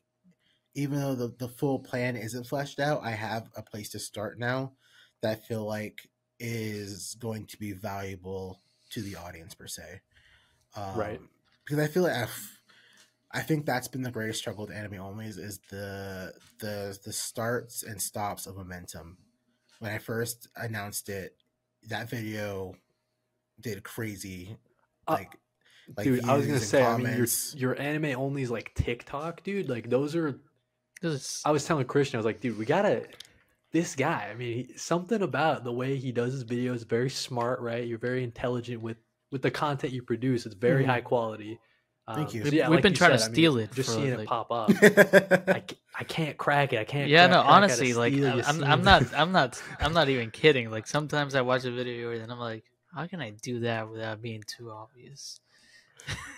S3: even though the full plan isn't fleshed out, I have a place to start now that I feel like is going to be valuable to the audience per se.
S1: Right.
S3: Because I feel like I think that's been the greatest struggle with anime only is the starts and stops of momentum. When I first announced it, that video did crazy, like
S1: dude, I was gonna
S3: views and
S1: say, I mean,
S3: comments.
S1: your anime only is like TikTok, dude. Like those are.
S2: This
S1: I was telling Christian, I was like, dude, we gotta. This guy, I mean, something about the way he does his videos, very smart, right? You're very intelligent with the content you produce. It's very high quality.
S3: Thank you.
S1: So yeah,
S2: we've
S1: like
S2: been
S1: you
S2: trying to
S1: said, I mean,
S2: steal it
S1: just
S2: for
S1: seeing it
S2: like
S1: pop up, I can't crack it. I can't.
S2: yeah, no,
S1: crack
S2: honestly,
S1: how to
S2: like
S1: steal
S2: I'm not even kidding. Like sometimes I watch a video and I'm like, how can I do that without being too obvious?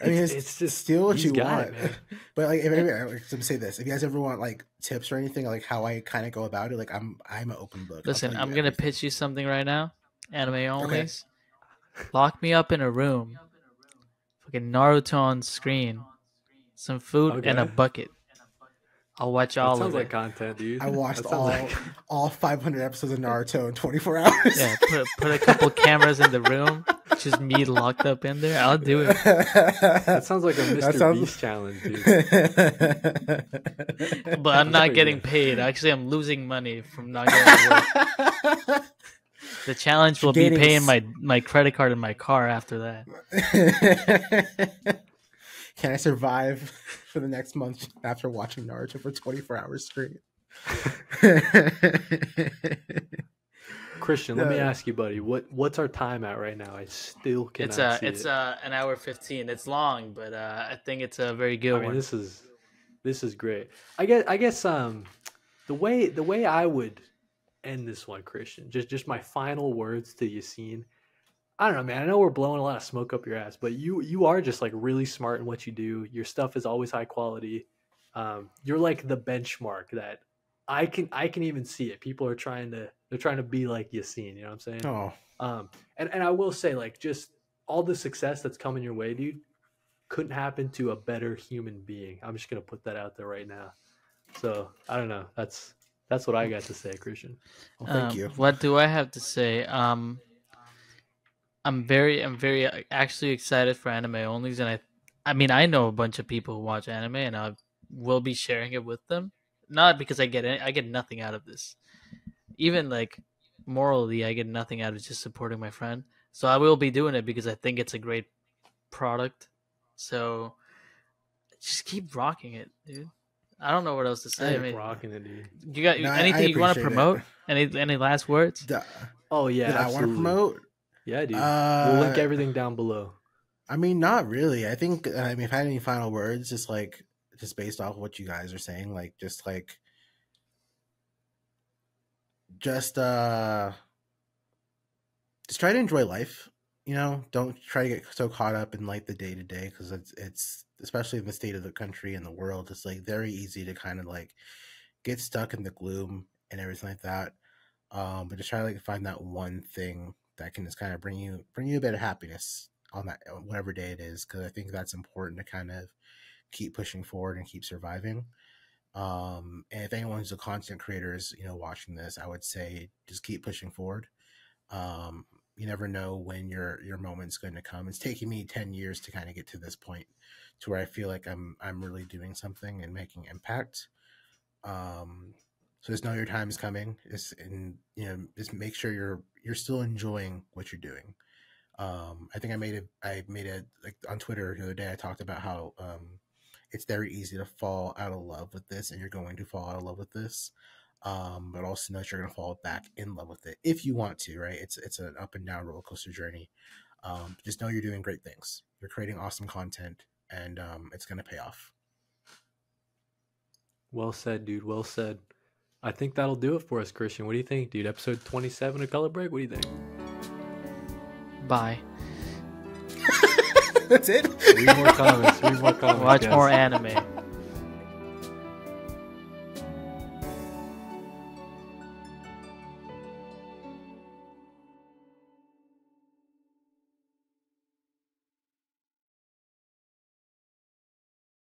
S3: I mean,
S1: it's just
S3: steal what
S1: he's
S3: you
S1: got
S3: want,
S1: it, man.
S3: but like, if let me say this: if you guys ever want like tips or anything, like how I kind of go about it, like I'm an open book. I'll
S2: Listen,
S3: tell you
S2: I'm gonna
S3: everything.
S2: pitch you something right now. Anime
S3: Okay.
S2: onlys. Lock me up in a room. Fucking Naruto on screen. Some food and a
S1: Okay.
S2: bucket. I'll watch
S1: That
S2: all
S1: sounds
S2: of
S1: like
S2: it.
S1: content, dude.
S3: I watched
S1: That sounds like...
S3: all 500 episodes of Naruto in 24 hours.
S2: Yeah, put a couple cameras in the room, just me locked up in there. I'll do it.
S1: That sounds like a Mr. Beast challenge, dude.
S2: But I'm not getting paid. Actually, I'm losing money from not going to work. The challenge will be paying my credit card and my car after that.
S3: Can I survive for the next month after watching Naruto for 24 hours straight?
S1: Christian, let me ask you, buddy. What's our time at right now? I still cannot see it.
S2: It's an hour 15. It's long, but I think it's a very good one.
S1: This is great. I guess the way I would end this one, Christian, just my final words to Yaseen. I don't know, man. I know we're blowing a lot of smoke up your ass, but you are just like really smart in what you do. Your stuff is always high quality. You're like the benchmark that I can even see it. People are trying to be like Yaseen. You know what I'm saying?
S3: Oh.
S1: And I will say, like, just all the success that's coming your way, dude, couldn't happen to a better human being. I'm just gonna put that out there right now. So I don't know. That's what I got to say, Christian.
S3: Well, thank you.
S2: What do I have to say? I'm very actually excited for anime onlys, and I know a bunch of people who watch anime, and I will be sharing it with them. Not because I get nothing out of this. Even like morally, I get nothing out of just supporting my friend. So I will be doing it because I think it's a great product. So just keep rocking it, dude. I don't know what else to say.
S1: Rocking it, dude.
S2: You got anything you want to promote? Any last words?
S1: Oh yeah,
S3: I want to promote.
S1: Yeah, dude. We'll link everything down below.
S3: I mean, not really. I think. If I had any final words, just based off of what you guys are saying, just try to enjoy life. You know, don't try to get so caught up in like the day to day, because it's especially in the state of the country and the world. It's like very easy to kind of like get stuck in the gloom and everything like that. But just try to like find that one thing that can just kind of bring you a bit of happiness on that whatever day it is, because I think that's important to kind of keep pushing forward and keep surviving. And if anyone's a content creators, watching this, I would say just keep pushing forward. You never know when your moment's going to come. It's taken me 10 years to kind of get to this point, to where I feel like I'm really doing something and making impact. So just know your time is coming. Just make sure you're still enjoying what you're doing. I think I made it like on Twitter the other day. I talked about how it's very easy to fall out of love with this, and you're going to fall out of love with this. But also know that you're going to fall back in love with it if you want to, right? It's an up and down roller coaster journey. Just know you're doing great things. You're creating awesome content, and it's going to pay off.
S1: Well said, dude. Well said. I think that'll do it for us, Christian. What do you think, dude? Episode 27 of Color Break? What do you think?
S2: Bye.
S3: That's it?
S1: Read more comments.
S2: Watch more anime.